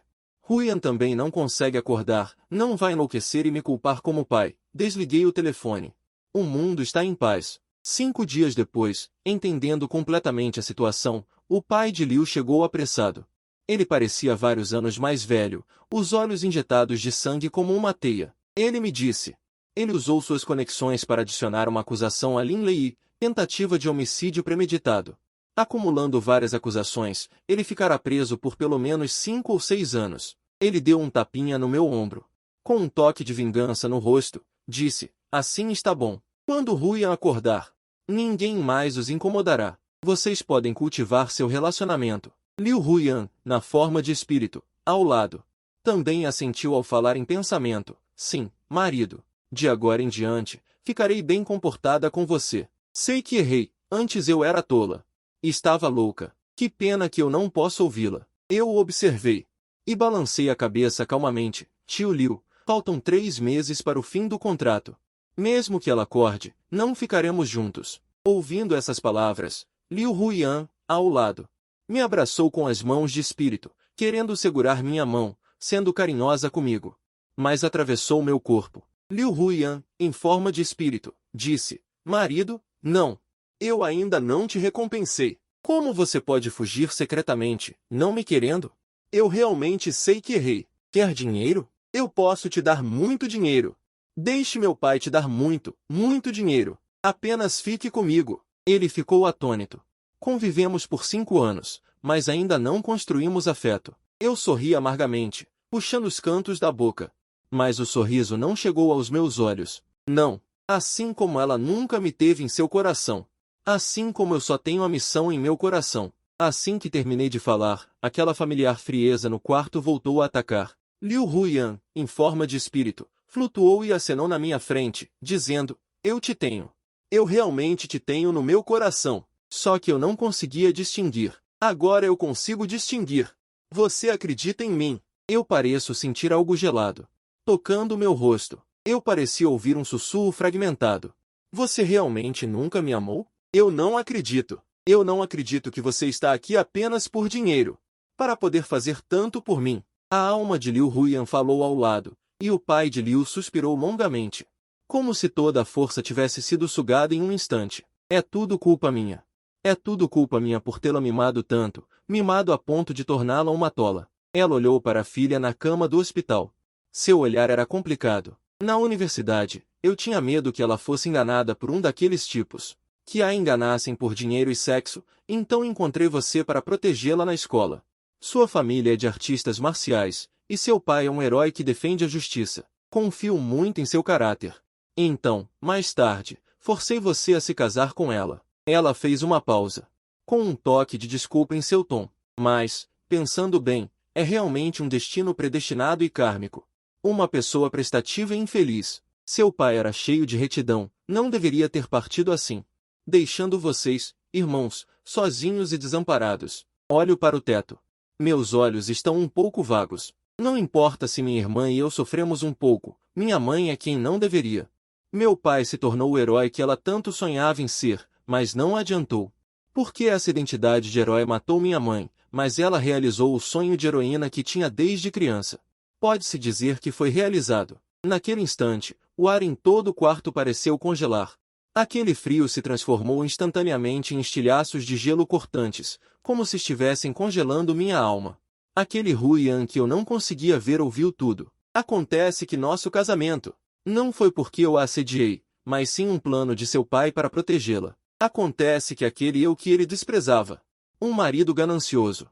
Huyan também não consegue acordar, não vai enlouquecer e me culpar como pai. Desliguei o telefone. O mundo está em paz. 5 dias depois, entendendo completamente a situação, o pai de Liu chegou apressado. Ele parecia vários anos mais velho, os olhos injetados de sangue como uma teia. Ele me disse. Ele usou suas conexões para adicionar uma acusação a Lin Lei, tentativa de homicídio premeditado. Acumulando várias acusações, ele ficará preso por pelo menos 5 ou 6 anos. Ele deu um tapinha no meu ombro. Com um toque de vingança no rosto, disse, assim está bom. Quando Huyan acordar, ninguém mais os incomodará. Vocês podem cultivar seu relacionamento. Liu Huyan, na forma de espírito, ao lado. Também assentiu ao falar em pensamento. Sim, marido. De agora em diante, ficarei bem comportada com você. Sei que errei, antes eu era tola. Estava louca. Que pena que eu não posso ouvi-la. Eu o observei. E balancei a cabeça calmamente. Tio Liu, faltam 3 meses para o fim do contrato. Mesmo que ela acorde, não ficaremos juntos. Ouvindo essas palavras, Liu Huyan, ao lado, me abraçou com as mãos de espírito, querendo segurar minha mão, sendo carinhosa comigo. Mas atravessou meu corpo. Liu Huyan, em forma de espírito, disse, marido, não. Eu ainda não te recompensei. Como você pode fugir secretamente, não me querendo? Eu realmente sei que errei. Quer dinheiro? Eu posso te dar muito dinheiro. Deixe meu pai te dar muito, muito dinheiro. Apenas fique comigo. Ele ficou atônito. Convivemos por 5 anos, mas ainda não construímos afeto. Eu sorri amargamente, puxando os cantos da boca. Mas o sorriso não chegou aos meus olhos. Não. Assim como ela nunca me teve em seu coração. Assim como eu só tenho a missão em meu coração. Assim que terminei de falar, aquela familiar frieza no quarto voltou a atacar. Liu Huyan, em forma de espírito, flutuou e acenou na minha frente, dizendo, eu te tenho. Eu realmente te tenho no meu coração. Só que eu não conseguia distinguir. Agora eu consigo distinguir. Você acredita em mim? Eu pareço sentir algo gelado tocando meu rosto. Eu parecia ouvir um sussurro fragmentado. Você realmente nunca me amou? Eu não acredito. Eu não acredito que você está aqui apenas por dinheiro. Para poder fazer tanto por mim. A alma de Liu Huyan falou ao lado, e o pai de Liu suspirou longamente. Como se toda a força tivesse sido sugada em um instante. É tudo culpa minha. É tudo culpa minha por tê-la mimado tanto, mimado a ponto de torná-la uma tola. Ela olhou para a filha na cama do hospital. Seu olhar era complicado. Na universidade, eu tinha medo que ela fosse enganada por um daqueles tipos. Que a enganassem por dinheiro e sexo, então encontrei você para protegê-la na escola. Sua família é de artistas marciais, e seu pai é um herói que defende a justiça. Confio muito em seu caráter. Então, mais tarde, forcei você a se casar com ela. Ela fez uma pausa. Com um toque de desculpa em seu tom. Mas, pensando bem, é realmente um destino predestinado e kármico. Uma pessoa prestativa e infeliz. Seu pai era cheio de retidão, não deveria ter partido assim. Deixando vocês, irmãos, sozinhos e desamparados. Olho para o teto. Meus olhos estão um pouco vagos. Não importa se minha irmã e eu sofremos um pouco, minha mãe é quem não deveria. Meu pai se tornou o herói que ela tanto sonhava em ser, mas não adiantou. Porque essa identidade de herói matou minha mãe, mas ela realizou o sonho de heroína que tinha desde criança. Pode-se dizer que foi realizado. Naquele instante, o ar em todo o quarto pareceu congelar. Aquele frio se transformou instantaneamente em estilhaços de gelo cortantes, como se estivessem congelando minha alma. Aquele Huyan que eu não conseguia ver ouviu tudo. Acontece que nosso casamento não foi porque eu a assediei, mas sim um plano de seu pai para protegê-la. Acontece que aquele eu que ele desprezava. Um marido ganancioso.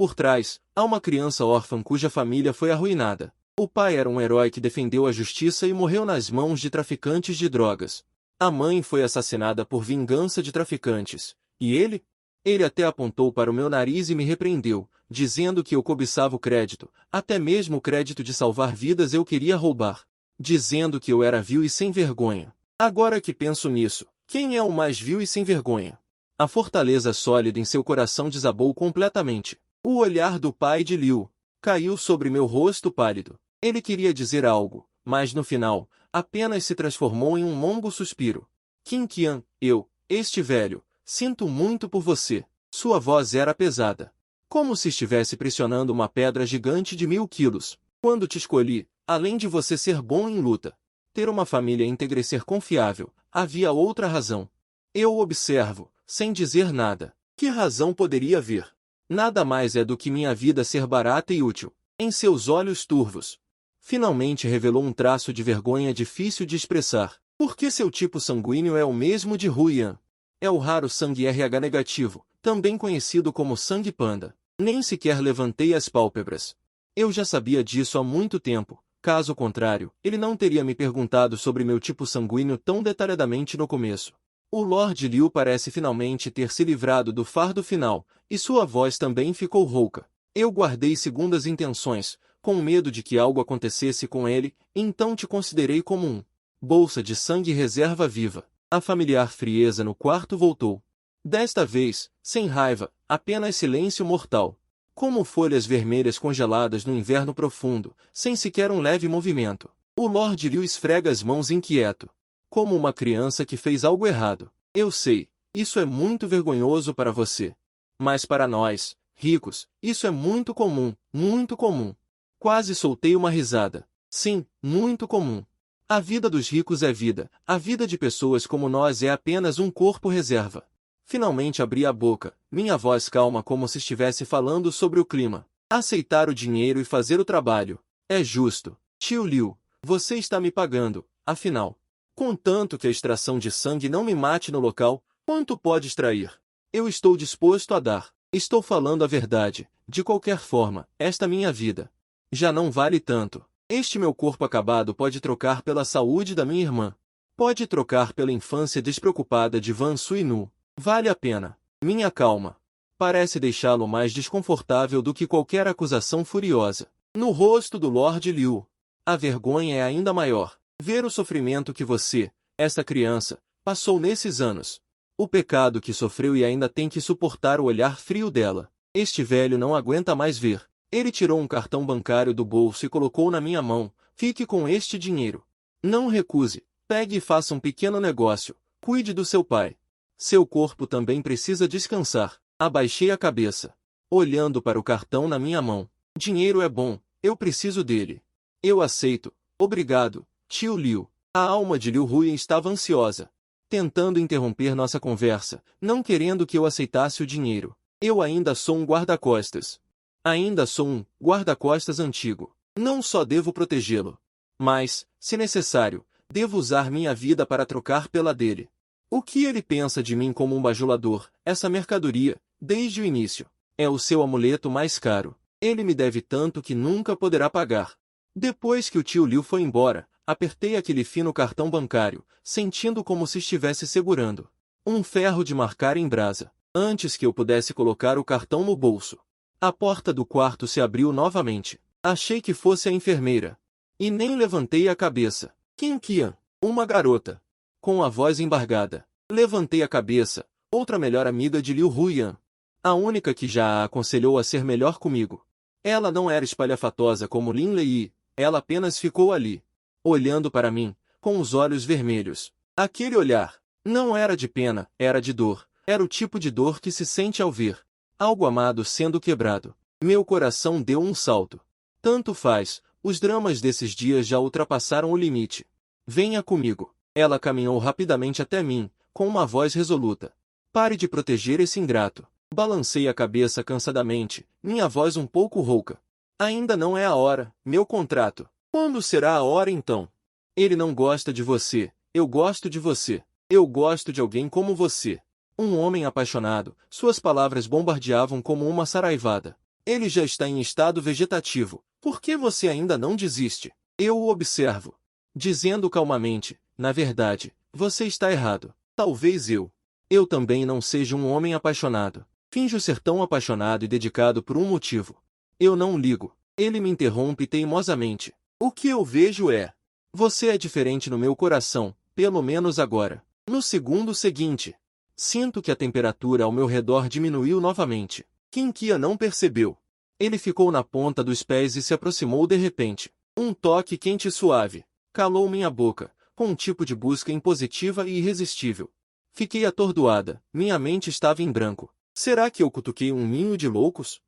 Por trás, há uma criança órfã cuja família foi arruinada. O pai era um herói que defendeu a justiça e morreu nas mãos de traficantes de drogas. A mãe foi assassinada por vingança de traficantes. E ele? Ele até apontou para o meu nariz e me repreendeu, dizendo que eu cobiçava o crédito, até mesmo o crédito de salvar vidas eu queria roubar. Dizendo que eu era vil e sem vergonha. Agora que penso nisso, quem é o mais vil e sem vergonha? A fortaleza sólida em seu coração desabou completamente. O olhar do pai de Liu caiu sobre meu rosto pálido. Ele queria dizer algo, mas no final, apenas se transformou em um longo suspiro. Qin Qian, este velho, sinto muito por você. Sua voz era pesada. Como se estivesse pressionando uma pedra gigante de 1000 quilos. Quando te escolhi, além de você ser bom em luta, ter uma família íntegra e ser confiável, havia outra razão. Eu o observo, sem dizer nada. Que razão poderia haver? Nada mais é do que minha vida ser barata e útil. Em seus olhos turvos, finalmente revelou um traço de vergonha difícil de expressar. Porque seu tipo sanguíneo é o mesmo de Ruian. É o raro sangue RH negativo, também conhecido como sangue panda. Nem sequer levantei as pálpebras. Eu já sabia disso há muito tempo. Caso contrário, ele não teria me perguntado sobre meu tipo sanguíneo tão detalhadamente no começo. O Lord Liu parece finalmente ter se livrado do fardo final, e sua voz também ficou rouca. Eu guardei segundas intenções, com medo de que algo acontecesse com ele, então te considerei como um bolsa de sangue reserva viva. A familiar frieza no quarto voltou. Desta vez, sem raiva, apenas silêncio mortal. Como folhas vermelhas congeladas no inverno profundo, sem sequer um leve movimento. O Lord Liu esfrega as mãos inquieto. Como uma criança que fez algo errado. Eu sei, isso é muito vergonhoso para você. Mas para nós, ricos, isso é muito comum, muito comum. Quase soltei uma risada. Sim, muito comum. A vida dos ricos é vida, a vida de pessoas como nós é apenas um corpo reserva. Finalmente abri a boca, minha voz calma como se estivesse falando sobre o clima. Aceitar o dinheiro e fazer o trabalho. É justo. Tio Liu, você está me pagando, afinal. Contanto que a extração de sangue não me mate no local, quanto pode extrair? Eu estou disposto a dar. Estou falando a verdade. De qualquer forma, esta minha vida já não vale tanto. Este meu corpo acabado pode trocar pela saúde da minha irmã. Pode trocar pela infância despreocupada de Van Suinu. Vale a pena. Minha calma parece deixá-lo mais desconfortável do que qualquer acusação furiosa. No rosto do Lord Liu, a vergonha é ainda maior. Ver o sofrimento que você, essa criança, passou nesses anos. O pecado que sofreu e ainda tem que suportar o olhar frio dela. Este velho não aguenta mais ver. Ele tirou um cartão bancário do bolso e colocou na minha mão. Fique com este dinheiro. Não recuse. Pegue e faça um pequeno negócio. Cuide do seu pai. Seu corpo também precisa descansar. Abaixei a cabeça, olhando para o cartão na minha mão. Dinheiro é bom. Eu preciso dele. Eu aceito. Obrigado, tio Liu. A alma de Liu Huyan estava ansiosa, tentando interromper nossa conversa, não querendo que eu aceitasse o dinheiro. Eu ainda sou um guarda-costas. Ainda sou um guarda-costas antigo. Não só devo protegê-lo, mas, se necessário, devo usar minha vida para trocar pela dele. O que ele pensa de mim como um bajulador, essa mercadoria, desde o início, é o seu amuleto mais caro. Ele me deve tanto que nunca poderá pagar. Depois que o tio Liu foi embora, apertei aquele fino cartão bancário, sentindo como se estivesse segurando um ferro de marcar em brasa, antes que eu pudesse colocar o cartão no bolso. A porta do quarto se abriu novamente. Achei que fosse a enfermeira. E nem levantei a cabeça. Qin Qian, uma garota, com a voz embargada. Levantei a cabeça, outra melhor amiga de Liu Huyan. A única que já a aconselhou a ser melhor comigo. Ela não era espalhafatosa como Lin Lei, ela apenas ficou ali, olhando para mim, com os olhos vermelhos. Aquele olhar não era de pena, era de dor. Era o tipo de dor que se sente ao ver algo amado sendo quebrado. Meu coração deu um salto. Tanto faz, os dramas desses dias já ultrapassaram o limite. Venha comigo. Ela caminhou rapidamente até mim, com uma voz resoluta. Pare de proteger esse ingrato. Balancei a cabeça cansadamente, minha voz um pouco rouca. Ainda não é a hora, meu contrato. Quando será a hora então? Ele não gosta de você, eu gosto de você. Eu gosto de alguém como você. Um homem apaixonado, suas palavras bombardeavam como uma saraivada. Ele já está em estado vegetativo. Por que você ainda não desiste? Eu o observo, dizendo calmamente, na verdade, você está errado. Talvez eu também não seja um homem apaixonado. Finjo ser tão apaixonado e dedicado por um motivo. Eu não ligo. Ele me interrompe teimosamente. O que eu vejo é: você é diferente no meu coração, pelo menos agora. No segundo seguinte, sinto que a temperatura ao meu redor diminuiu novamente. Qin Qian não percebeu. Ele ficou na ponta dos pés e se aproximou de repente. Um toque quente e suave calou minha boca, com um tipo de busca impositiva e irresistível. Fiquei atordoada, minha mente estava em branco. Será que eu cutuquei um ninho de loucos?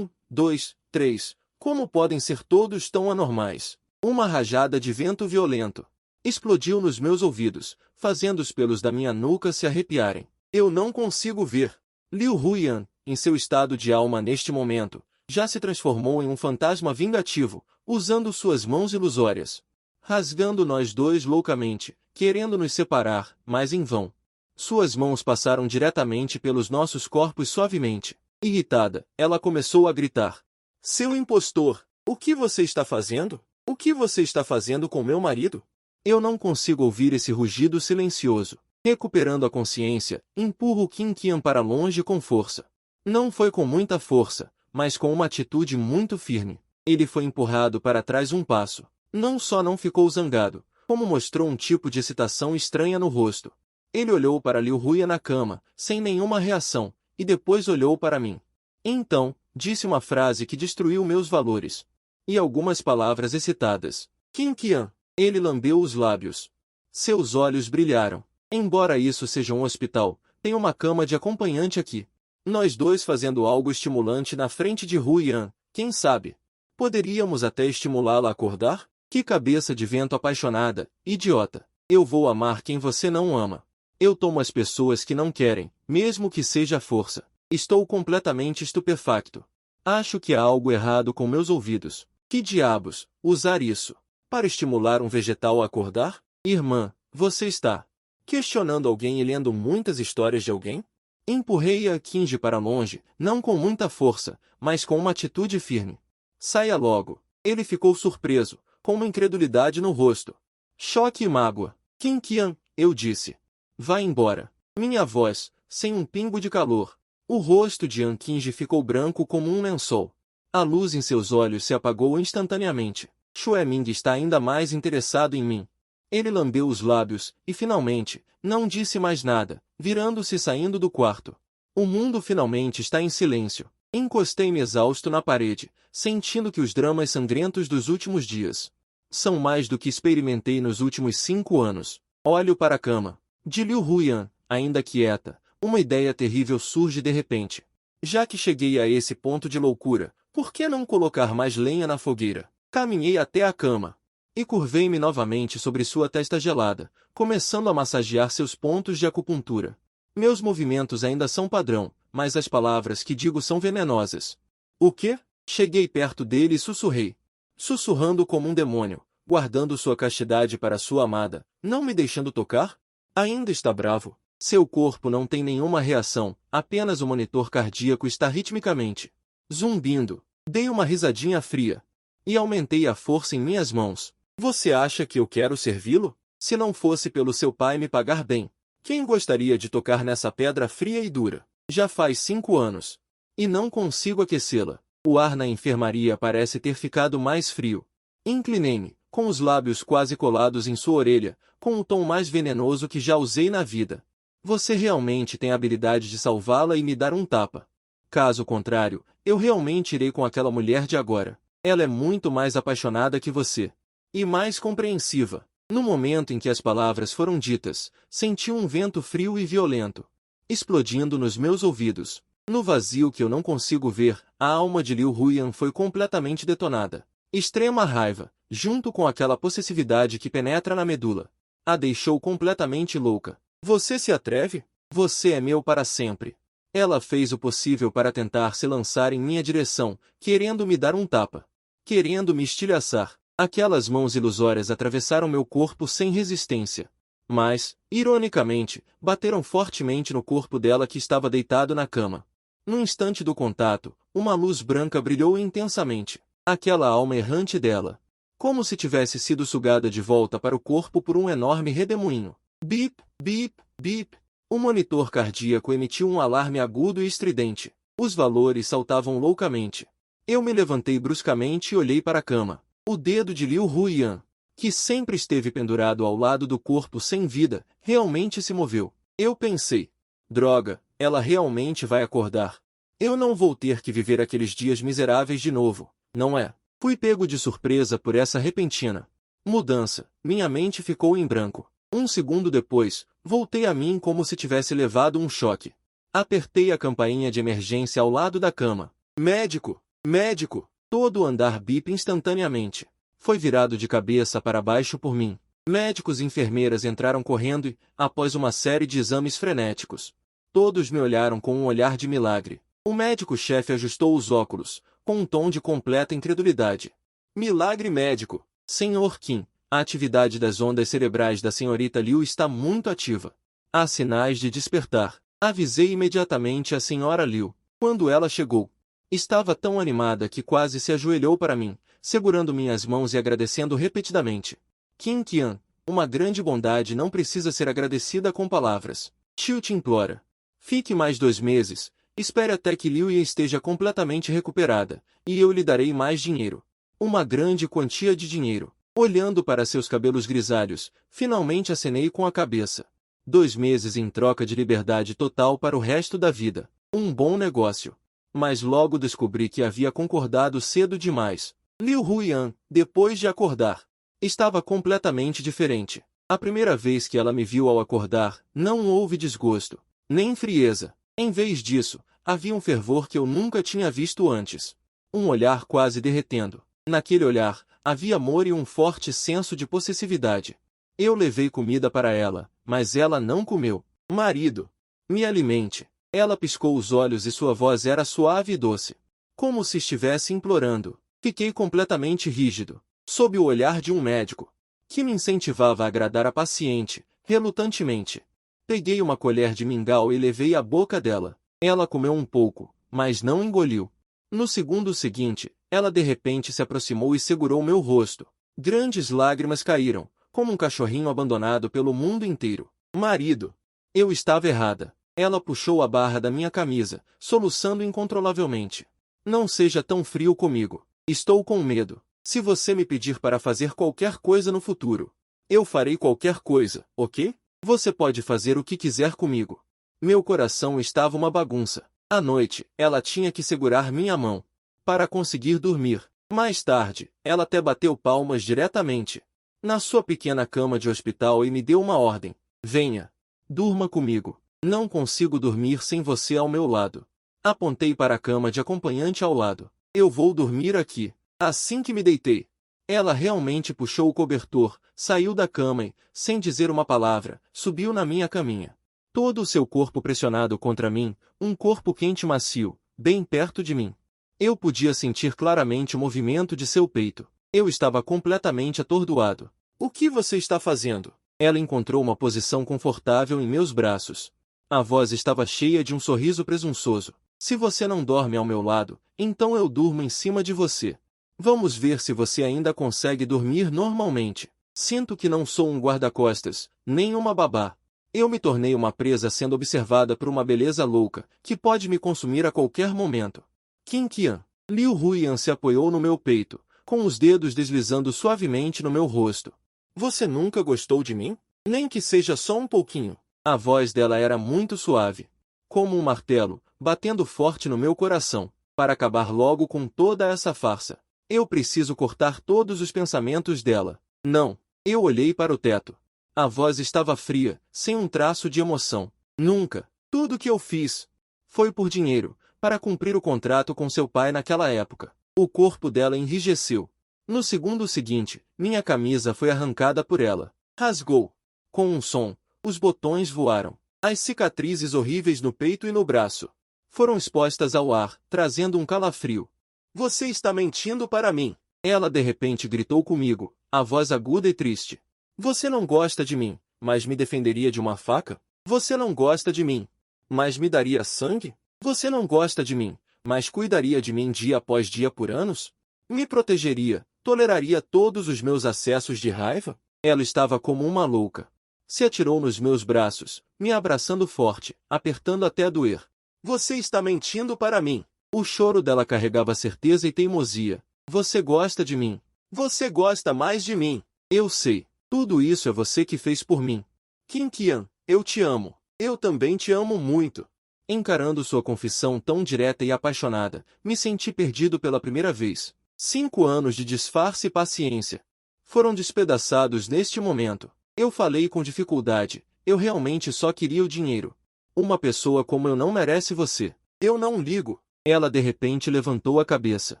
dois, três. Como podem ser todos tão anormais? Uma rajada de vento violento explodiu nos meus ouvidos, fazendo os pelos da minha nuca se arrepiarem. Eu não consigo ver. Liu Huyan, em seu estado de alma neste momento, já se transformou em um fantasma vingativo, usando suas mãos ilusórias, rasgando nós dois loucamente, querendo nos separar, mas em vão. Suas mãos passaram diretamente pelos nossos corpos suavemente. Irritada, ela começou a gritar. Seu impostor! O que você está fazendo? O que você está fazendo com meu marido? Eu não consigo ouvir esse rugido silencioso. Recuperando a consciência, empurro Qin Qian para longe com força. Não foi com muita força, mas com uma atitude muito firme. Ele foi empurrado para trás um passo. Não só não ficou zangado, como mostrou um tipo de excitação estranha no rosto. Ele olhou para Liu Huyan na cama, sem nenhuma reação, e depois olhou para mim. Então, disse uma frase que destruiu meus valores. E algumas palavras excitadas. Qin Qian. Ele lambeu os lábios. Seus olhos brilharam. Embora isso seja um hospital, tem uma cama de acompanhante aqui. Nós dois fazendo algo estimulante na frente de Huyan, quem sabe? Poderíamos até estimulá-la a acordar? Que cabeça de vento apaixonada, idiota. Eu vou amar quem você não ama. Eu tomo as pessoas que não querem, mesmo que seja à força. Estou completamente estupefacto. Acho que há algo errado com meus ouvidos. Que diabos, usar isso para estimular um vegetal a acordar? Irmã, você está questionando alguém e lendo muitas histórias de alguém? Empurrei a Kinji para longe, não com muita força, mas com uma atitude firme. Saia logo. Ele ficou surpreso, com uma incredulidade no rosto. Choque e mágoa. Qin Qian, eu disse. Vá embora. Minha voz, sem um pingo de calor. O rosto de An Kinji ficou branco como um lençol. A luz em seus olhos se apagou instantaneamente. Xue Ming está ainda mais interessado em mim. Ele lambeu os lábios, e finalmente, não disse mais nada, virando-se e saindo do quarto. O mundo finalmente está em silêncio. Encostei-me exausto na parede, sentindo que os dramas sangrentos dos últimos dias são mais do que experimentei nos últimos 5 anos. Olho para a cama. De Liu Huyan, ainda quieta, uma ideia terrível surge de repente. Já que cheguei a esse ponto de loucura, por que não colocar mais lenha na fogueira? Caminhei até a cama e curvei-me novamente sobre sua testa gelada, começando a massagear seus pontos de acupuntura. Meus movimentos ainda são padrão, mas as palavras que digo são venenosas. O quê? Cheguei perto dele e sussurrei. Sussurrando como um demônio, guardando sua castidade para sua amada, não me deixando tocar? Ainda está bravo. Seu corpo não tem nenhuma reação, apenas o monitor cardíaco está ritmicamente zumbindo. Dei uma risadinha fria e aumentei a força em minhas mãos. Você acha que eu quero servi-lo? Se não fosse pelo seu pai me pagar bem, quem gostaria de tocar nessa pedra fria e dura? Já faz 5 anos. E não consigo aquecê-la. O ar na enfermaria parece ter ficado mais frio. Inclinei-me, com os lábios quase colados em sua orelha, com o tom mais venenoso que já usei na vida. Você realmente tem a habilidade de salvá-la e me dar um tapa. Caso contrário, eu realmente irei com aquela mulher de agora. Ela é muito mais apaixonada que você. E mais compreensiva. No momento em que as palavras foram ditas, senti um vento frio e violento explodindo nos meus ouvidos. No vazio que eu não consigo ver, a alma de Liu Huyan foi completamente detonada. Extrema raiva, junto com aquela possessividade que penetra na medula, a deixou completamente louca. Você se atreve? Você é meu para sempre. Ela fez o possível para tentar se lançar em minha direção, querendo me dar um tapa, querendo me estilhaçar. Aquelas mãos ilusórias atravessaram meu corpo sem resistência. Mas, ironicamente, bateram fortemente no corpo dela que estava deitado na cama. No instante do contato, uma luz branca brilhou intensamente. Aquela alma errante dela, como se tivesse sido sugada de volta para o corpo por um enorme redemoinho. Bip, bip, bip. O monitor cardíaco emitiu um alarme agudo e estridente. Os valores saltavam loucamente. Eu me levantei bruscamente e olhei para a cama. O dedo de Liu Huyan, que sempre esteve pendurado ao lado do corpo sem vida, realmente se moveu. Eu pensei, droga, ela realmente vai acordar. Eu não vou ter que viver aqueles dias miseráveis de novo, não é? Fui pego de surpresa por essa repentina mudança. Minha mente ficou em branco. Um segundo depois, voltei a mim como se tivesse levado um choque. Apertei a campainha de emergência ao lado da cama. Médico! Médico! Todo o andar bip instantaneamente. Foi virado de cabeça para baixo por mim. Médicos e enfermeiras entraram correndo e, após uma série de exames frenéticos, todos me olharam com um olhar de milagre. O médico-chefe ajustou os óculos, com um tom de completa incredulidade. Milagre médico! Senhor Kim, a atividade das ondas cerebrais da senhorita Liu está muito ativa. Há sinais de despertar. Avisei imediatamente a senhora Liu. Quando ela chegou, estava tão animada que quase se ajoelhou para mim, segurando minhas mãos e agradecendo repetidamente. Kim Qian, uma grande bondade não precisa ser agradecida com palavras. Tio te implora. Fique mais 2 meses, espere até que Liu Ye esteja completamente recuperada, e eu lhe darei mais dinheiro. Uma grande quantia de dinheiro. Olhando para seus cabelos grisalhos, finalmente acenei com a cabeça. 2 meses em troca de liberdade total para o resto da vida. Um bom negócio. Mas logo descobri que havia concordado cedo demais. Liu Huiyan, depois de acordar, estava completamente diferente. A primeira vez que ela me viu ao acordar, não houve desgosto, nem frieza. Em vez disso, havia um fervor que eu nunca tinha visto antes. Um olhar quase derretendo. Naquele olhar, havia amor e um forte senso de possessividade. Eu levei comida para ela, mas ela não comeu. Marido, me alimente. Ela piscou os olhos e sua voz era suave e doce, como se estivesse implorando. Fiquei completamente rígido, sob o olhar de um médico, que me incentivava a agradar a paciente, relutantemente. Peguei uma colher de mingau e levei à boca dela. Ela comeu um pouco, mas não engoliu. No segundo seguinte, ela de repente se aproximou e segurou meu rosto. Grandes lágrimas caíram, como um cachorrinho abandonado pelo mundo inteiro. Marido! Eu estava errada. Ela puxou a barra da minha camisa, soluçando incontrolavelmente. Não seja tão frio comigo. Estou com medo. Se você me pedir para fazer qualquer coisa no futuro, eu farei qualquer coisa, ok? Você pode fazer o que quiser comigo. Meu coração estava uma bagunça. À noite, ela tinha que segurar minha mão para conseguir dormir. Mais tarde, ela até bateu palmas diretamente na sua pequena cama de hospital e me deu uma ordem. Venha. Durma comigo. Não consigo dormir sem você ao meu lado. Apontei para a cama de acompanhante ao lado. Eu vou dormir aqui. Assim que me deitei, ela realmente puxou o cobertor, saiu da cama e, sem dizer uma palavra, subiu na minha caminha. Todo o seu corpo pressionado contra mim, um corpo quente e macio, bem perto de mim. Eu podia sentir claramente o movimento de seu peito. Eu estava completamente atordoado. O que você está fazendo? Ela encontrou uma posição confortável em meus braços. A voz estava cheia de um sorriso presunçoso. Se você não dorme ao meu lado, então eu durmo em cima de você. Vamos ver se você ainda consegue dormir normalmente. Sinto que não sou um guarda-costas, nem uma babá. Eu me tornei uma presa sendo observada por uma beleza louca, que pode me consumir a qualquer momento. Kim Qian. Liu Huiyan se apoiou no meu peito, com os dedos deslizando suavemente no meu rosto. Você nunca gostou de mim? Nem que seja só um pouquinho. A voz dela era muito suave, como um martelo, batendo forte no meu coração, para acabar logo com toda essa farsa. Eu preciso cortar todos os pensamentos dela. Não. Eu olhei para o teto. A voz estava fria, sem um traço de emoção. Nunca. Tudo que eu fiz foi por dinheiro, para cumprir o contrato com seu pai naquela época. O corpo dela enrijeceu. No segundo seguinte, minha camisa foi arrancada por ela. Rasgou. Com um som, os botões voaram. As cicatrizes horríveis no peito e no braço foram expostas ao ar, trazendo um calafrio. Você está mentindo para mim. Ela de repente gritou comigo, a voz aguda e triste. Você não gosta de mim, mas me defenderia de uma faca? Você não gosta de mim, mas me daria sangue? Você não gosta de mim, mas cuidaria de mim dia após dia por anos? Me protegeria, toleraria todos os meus acessos de raiva? Ela estava como uma louca. Se atirou nos meus braços, me abraçando forte, apertando até doer. Você está mentindo para mim. O choro dela carregava certeza e teimosia. Você gosta de mim. Você gosta mais de mim. Eu sei. Tudo isso é você que fez por mim. Kim Qian, eu te amo. Eu também te amo muito. Encarando sua confissão tão direta e apaixonada, me senti perdido pela primeira vez. 5 anos de disfarce e paciência foram despedaçados neste momento. Eu falei com dificuldade. Eu realmente só queria o dinheiro. Uma pessoa como eu não merece você. Eu não ligo. Ela de repente levantou a cabeça.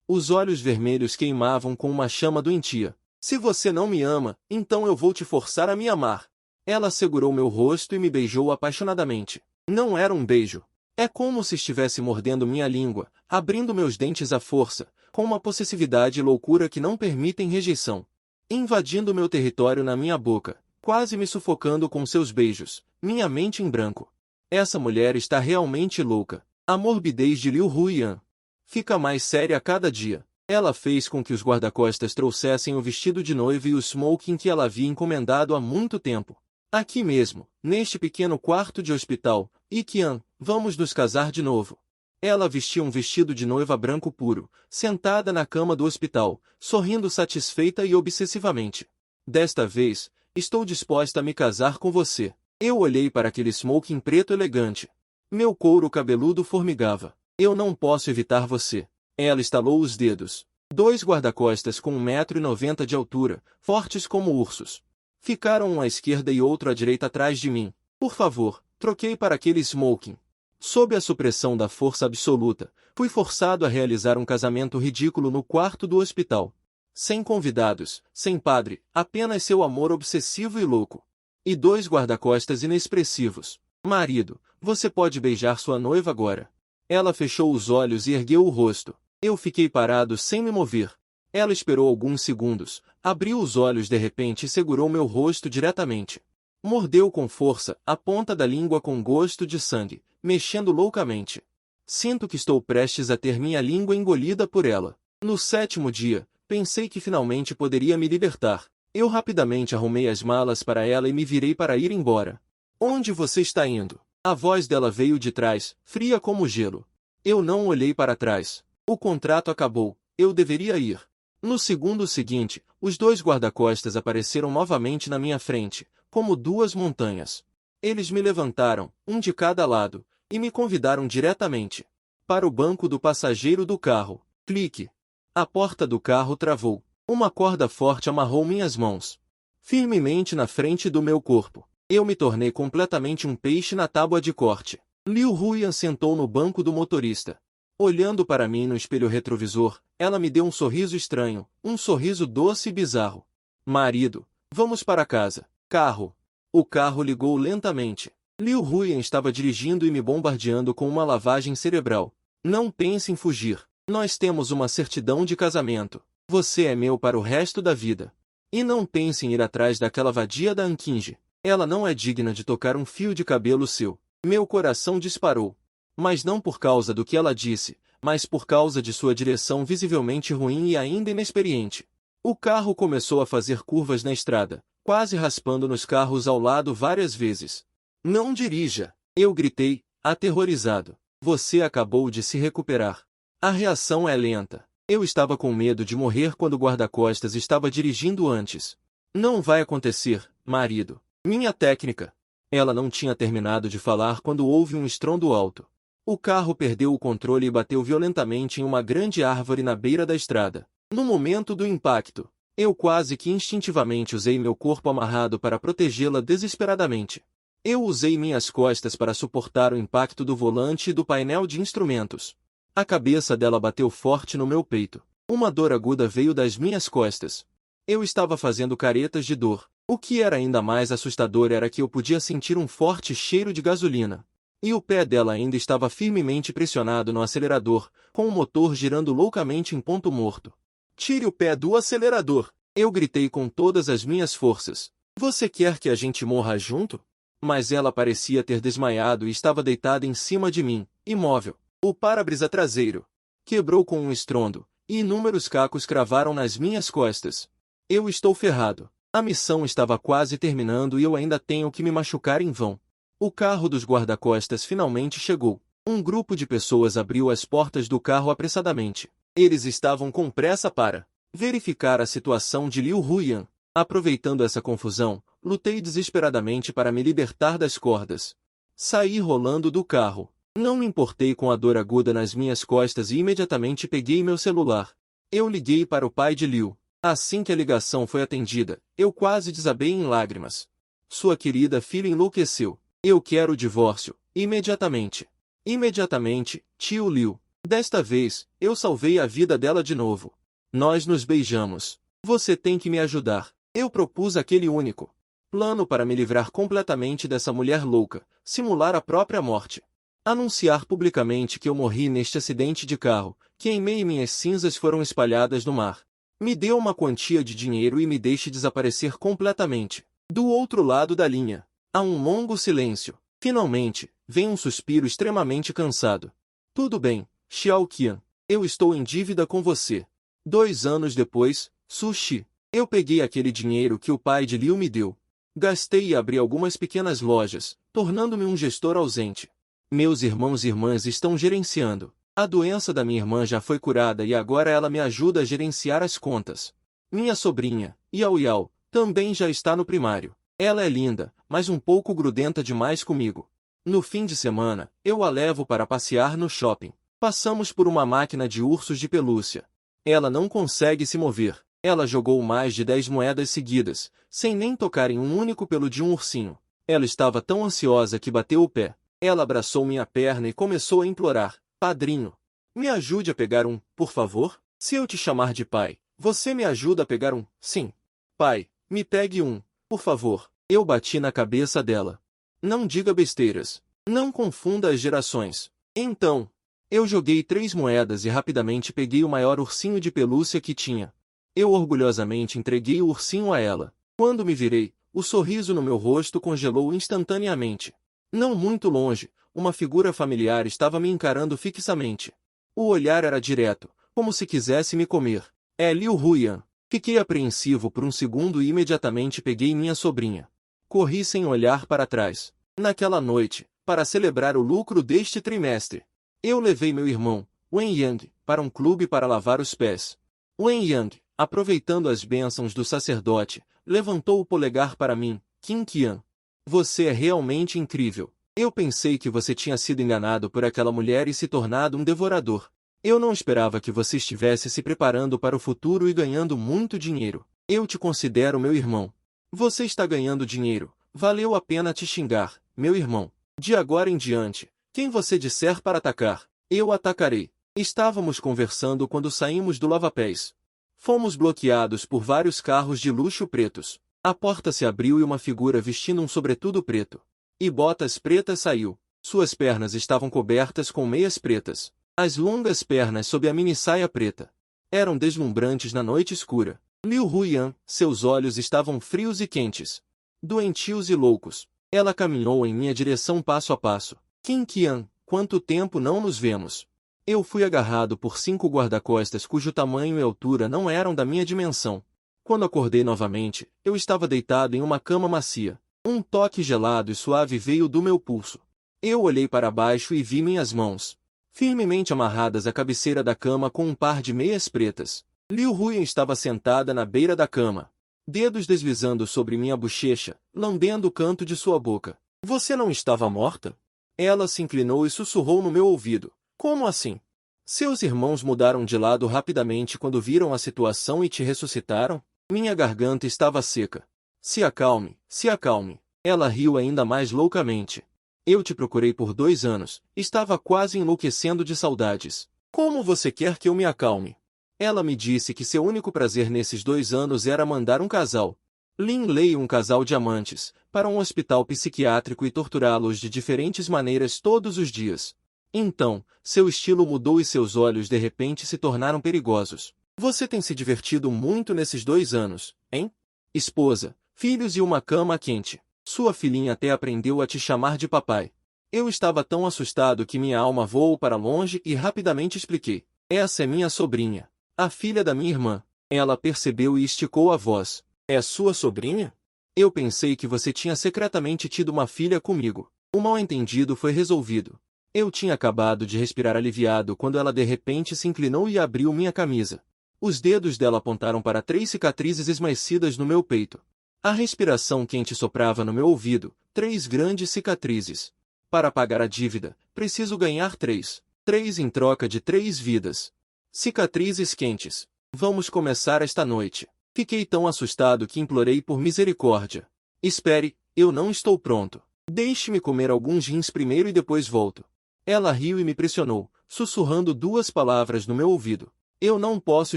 Os olhos vermelhos queimavam com uma chama doentia. Se você não me ama, então eu vou te forçar a me amar. Ela segurou meu rosto e me beijou apaixonadamente. Não era um beijo. É como se estivesse mordendo minha língua, abrindo meus dentes à força, com uma possessividade e loucura que não permitem rejeição. Invadindo meu território na minha boca, quase me sufocando com seus beijos, minha mente em branco. Essa mulher está realmente louca. A morbidez de Liu Huiyan fica mais séria a cada dia. Ela fez com que os guarda-costas trouxessem o vestido de noiva e o smoking que ela havia encomendado há muito tempo. Aqui mesmo, neste pequeno quarto de hospital, Ikian, vamos nos casar de novo. Ela vestia um vestido de noiva branco puro, sentada na cama do hospital, sorrindo satisfeita e obsessivamente. Desta vez, estou disposta a me casar com você. Eu olhei para aquele smoking preto elegante. Meu couro cabeludo formigava. Eu não posso evitar você. Ela estalou os dedos. 2 guarda-costas com 1,90 m de altura, fortes como ursos. Ficaram um à esquerda e outro à direita atrás de mim. Por favor, troquei para aquele smoking. Sob a supressão da força absoluta, fui forçado a realizar um casamento ridículo no quarto do hospital. Sem convidados, sem padre, apenas seu amor obsessivo e louco. E 2 guarda-costas inexpressivos. Marido, você pode beijar sua noiva agora. Ela fechou os olhos e ergueu o rosto. Eu fiquei parado sem me mover. Ela esperou alguns segundos, abriu os olhos de repente e segurou meu rosto diretamente. Mordeu com força, a ponta da língua com gosto de sangue, mexendo loucamente. Sinto que estou prestes a ter minha língua engolida por ela. No 7º dia, pensei que finalmente poderia me libertar. Eu rapidamente arrumei as malas para ela e me virei para ir embora. Onde você está indo? A voz dela veio de trás, fria como gelo. Eu não olhei para trás. O contrato acabou. Eu deveria ir. No segundo seguinte, os 2 guarda-costas apareceram novamente na minha frente, como 2 montanhas. Eles me levantaram, um de cada lado, e me convidaram diretamente para o banco do passageiro do carro. Clique. A porta do carro travou. Uma corda forte amarrou minhas mãos firmemente na frente do meu corpo. Eu me tornei completamente um peixe na tábua de corte. Liu Huiyan sentou no banco do motorista. Olhando para mim no espelho retrovisor, ela me deu um sorriso estranho, um sorriso doce e bizarro. Marido, vamos para casa. Carro. O carro ligou lentamente. Liu Huiyan estava dirigindo e me bombardeando com uma lavagem cerebral. Não pense em fugir. Nós temos uma certidão de casamento. Você é meu para o resto da vida. E não pense em ir atrás daquela vadia da Ankinji. Ela não é digna de tocar um fio de cabelo seu. Meu coração disparou. Mas não por causa do que ela disse, mas por causa de sua direção visivelmente ruim e ainda inexperiente. O carro começou a fazer curvas na estrada, quase raspando nos carros ao lado várias vezes. Não dirija! Eu gritei, aterrorizado. Você acabou de se recuperar. A reação é lenta. Eu estava com medo de morrer quando o guarda-costas estava dirigindo antes. Não vai acontecer, marido. Minha técnica. Ela não tinha terminado de falar quando houve um estrondo alto. O carro perdeu o controle e bateu violentamente em uma grande árvore na beira da estrada. No momento do impacto, eu quase que instintivamente usei meu corpo amarrado para protegê-la desesperadamente. Eu usei minhas costas para suportar o impacto do volante e do painel de instrumentos. A cabeça dela bateu forte no meu peito. Uma dor aguda veio das minhas costas. Eu estava fazendo caretas de dor. O que era ainda mais assustador era que eu podia sentir um forte cheiro de gasolina. E o pé dela ainda estava firmemente pressionado no acelerador, com o motor girando loucamente em ponto morto. Tire o pé do acelerador! Eu gritei com todas as minhas forças. Você quer que a gente morra junto? Mas ela parecia ter desmaiado e estava deitada em cima de mim, imóvel. O para-brisa traseiro quebrou com um estrondo, e inúmeros cacos cravaram nas minhas costas. Eu estou ferrado. A missão estava quase terminando e eu ainda tenho que me machucar em vão. O carro dos guarda-costas finalmente chegou. Um grupo de pessoas abriu as portas do carro apressadamente. Eles estavam com pressa para verificar a situação de Liu Huiyan. Aproveitando essa confusão, lutei desesperadamente para me libertar das cordas. Saí rolando do carro. Não me importei com a dor aguda nas minhas costas e imediatamente peguei meu celular. Eu liguei para o pai de Liu. Assim que a ligação foi atendida, eu quase desabei em lágrimas. Sua querida filha enlouqueceu. Eu quero o divórcio, imediatamente. Imediatamente, tio Liu. Desta vez, eu salvei a vida dela de novo. Nós nos beijamos. Você tem que me ajudar. Eu propus aquele único plano para me livrar completamente dessa mulher louca, simular a própria morte. Anunciar publicamente que eu morri neste acidente de carro, queimei e minhas cinzas foram espalhadas no mar. Me dê uma quantia de dinheiro e me deixe desaparecer completamente. Do outro lado da linha, há um longo silêncio. Finalmente, vem um suspiro extremamente cansado. Tudo bem, Xiao Qian. Eu estou em dívida com você. 2 anos depois, Sushi. Eu peguei aquele dinheiro que o pai de Liu me deu. Gastei e abri algumas pequenas lojas, tornando-me um gestor ausente. Meus irmãos e irmãs estão gerenciando. A doença da minha irmã já foi curada e agora ela me ajuda a gerenciar as contas. Minha sobrinha, Yao Yao, também já está no primário. Ela é linda, mas um pouco grudenta demais comigo. No fim de semana, eu a levo para passear no shopping. Passamos por uma máquina de ursos de pelúcia. Ela não consegue se mover. Ela jogou mais de 10 moedas seguidas, sem nem tocar em um único pelo de um ursinho. Ela estava tão ansiosa que bateu o pé. Ela abraçou minha perna e começou a implorar. Padrinho, me ajude a pegar um, por favor? Se eu te chamar de pai, você me ajuda a pegar um? Sim. Pai, me pegue um, por favor. Eu bati na cabeça dela. Não diga besteiras. Não confunda as gerações. Então, eu joguei 3 moedas e rapidamente peguei o maior ursinho de pelúcia que tinha. Eu orgulhosamente entreguei o ursinho a ela. Quando me virei, o sorriso no meu rosto congelou instantaneamente. Não muito longe, uma figura familiar estava me encarando fixamente. O olhar era direto, como se quisesse me comer. É Liu Huyan. Fiquei apreensivo por um segundo e imediatamente peguei minha sobrinha. Corri sem olhar para trás. Naquela noite, para celebrar o lucro deste trimestre, eu levei meu irmão, Wen Yang, para um clube para lavar os pés. Wen Yang, aproveitando as bênçãos do sacerdote, levantou o polegar para mim. Qin Qian. Você é realmente incrível. Eu pensei que você tinha sido enganado por aquela mulher e se tornado um devorador. Eu não esperava que você estivesse se preparando para o futuro e ganhando muito dinheiro. Eu te considero meu irmão. Você está ganhando dinheiro. Valeu a pena te xingar, meu irmão. De agora em diante, quem você disser para atacar, eu atacarei. Estávamos conversando quando saímos do lava-pés. Fomos bloqueados por vários carros de luxo pretos. A porta se abriu e uma figura vestindo um sobretudo preto e botas pretas saiu. Suas pernas estavam cobertas com meias pretas. As longas pernas sob a mini-saia preta eram deslumbrantes na noite escura. Liu Huyan, seus olhos estavam frios e quentes, doentios e loucos. Ela caminhou em minha direção passo a passo. Qin Qian, quanto tempo não nos vemos? Eu fui agarrado por 5 guarda-costas cujo tamanho e altura não eram da minha dimensão. Quando acordei novamente, eu estava deitado em uma cama macia. Um toque gelado e suave veio do meu pulso. Eu olhei para baixo e vi minhas mãos firmemente amarradas à cabeceira da cama com um par de meias pretas. Liu Huyan estava sentada na beira da cama, dedos deslizando sobre minha bochecha, lambendo o canto de sua boca. Você não estava morta? Ela se inclinou e sussurrou no meu ouvido. Como assim? Seus irmãos mudaram de lado rapidamente quando viram a situação e te ressuscitaram? Minha garganta estava seca. Se acalme, se acalme. Ela riu ainda mais loucamente. Eu te procurei por 2 anos, estava quase enlouquecendo de saudades. Como você quer que eu me acalme? Ela me disse que seu único prazer nesses 2 anos era mandar um casal, Lin Lei e um casal de amantes, para um hospital psiquiátrico e torturá-los de diferentes maneiras todos os dias. Então, seu estilo mudou e seus olhos de repente se tornaram perigosos. Você tem se divertido muito nesses 2 anos, hein? Esposa, filhos e uma cama quente. Sua filhinha até aprendeu a te chamar de papai. Eu estava tão assustado que minha alma voou para longe e rapidamente expliquei. Essa é minha sobrinha, a filha da minha irmã. Ela percebeu e esticou a voz. É sua sobrinha? Eu pensei que você tinha secretamente tido uma filha comigo. O mal-entendido foi resolvido. Eu tinha acabado de respirar aliviado quando ela de repente se inclinou e abriu minha camisa. Os dedos dela apontaram para 3 cicatrizes esmaecidas no meu peito. A respiração quente soprava no meu ouvido, 3 grandes cicatrizes. Para pagar a dívida, preciso ganhar 3. 3 em troca de 3 vidas. Cicatrizes quentes. Vamos começar esta noite. Fiquei tão assustado que implorei por misericórdia. Espere, eu não estou pronto. Deixe-me comer alguns rins primeiro e depois volto. Ela riu e me pressionou. sussurrando duas palavras no meu ouvido. Eu não posso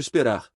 esperar.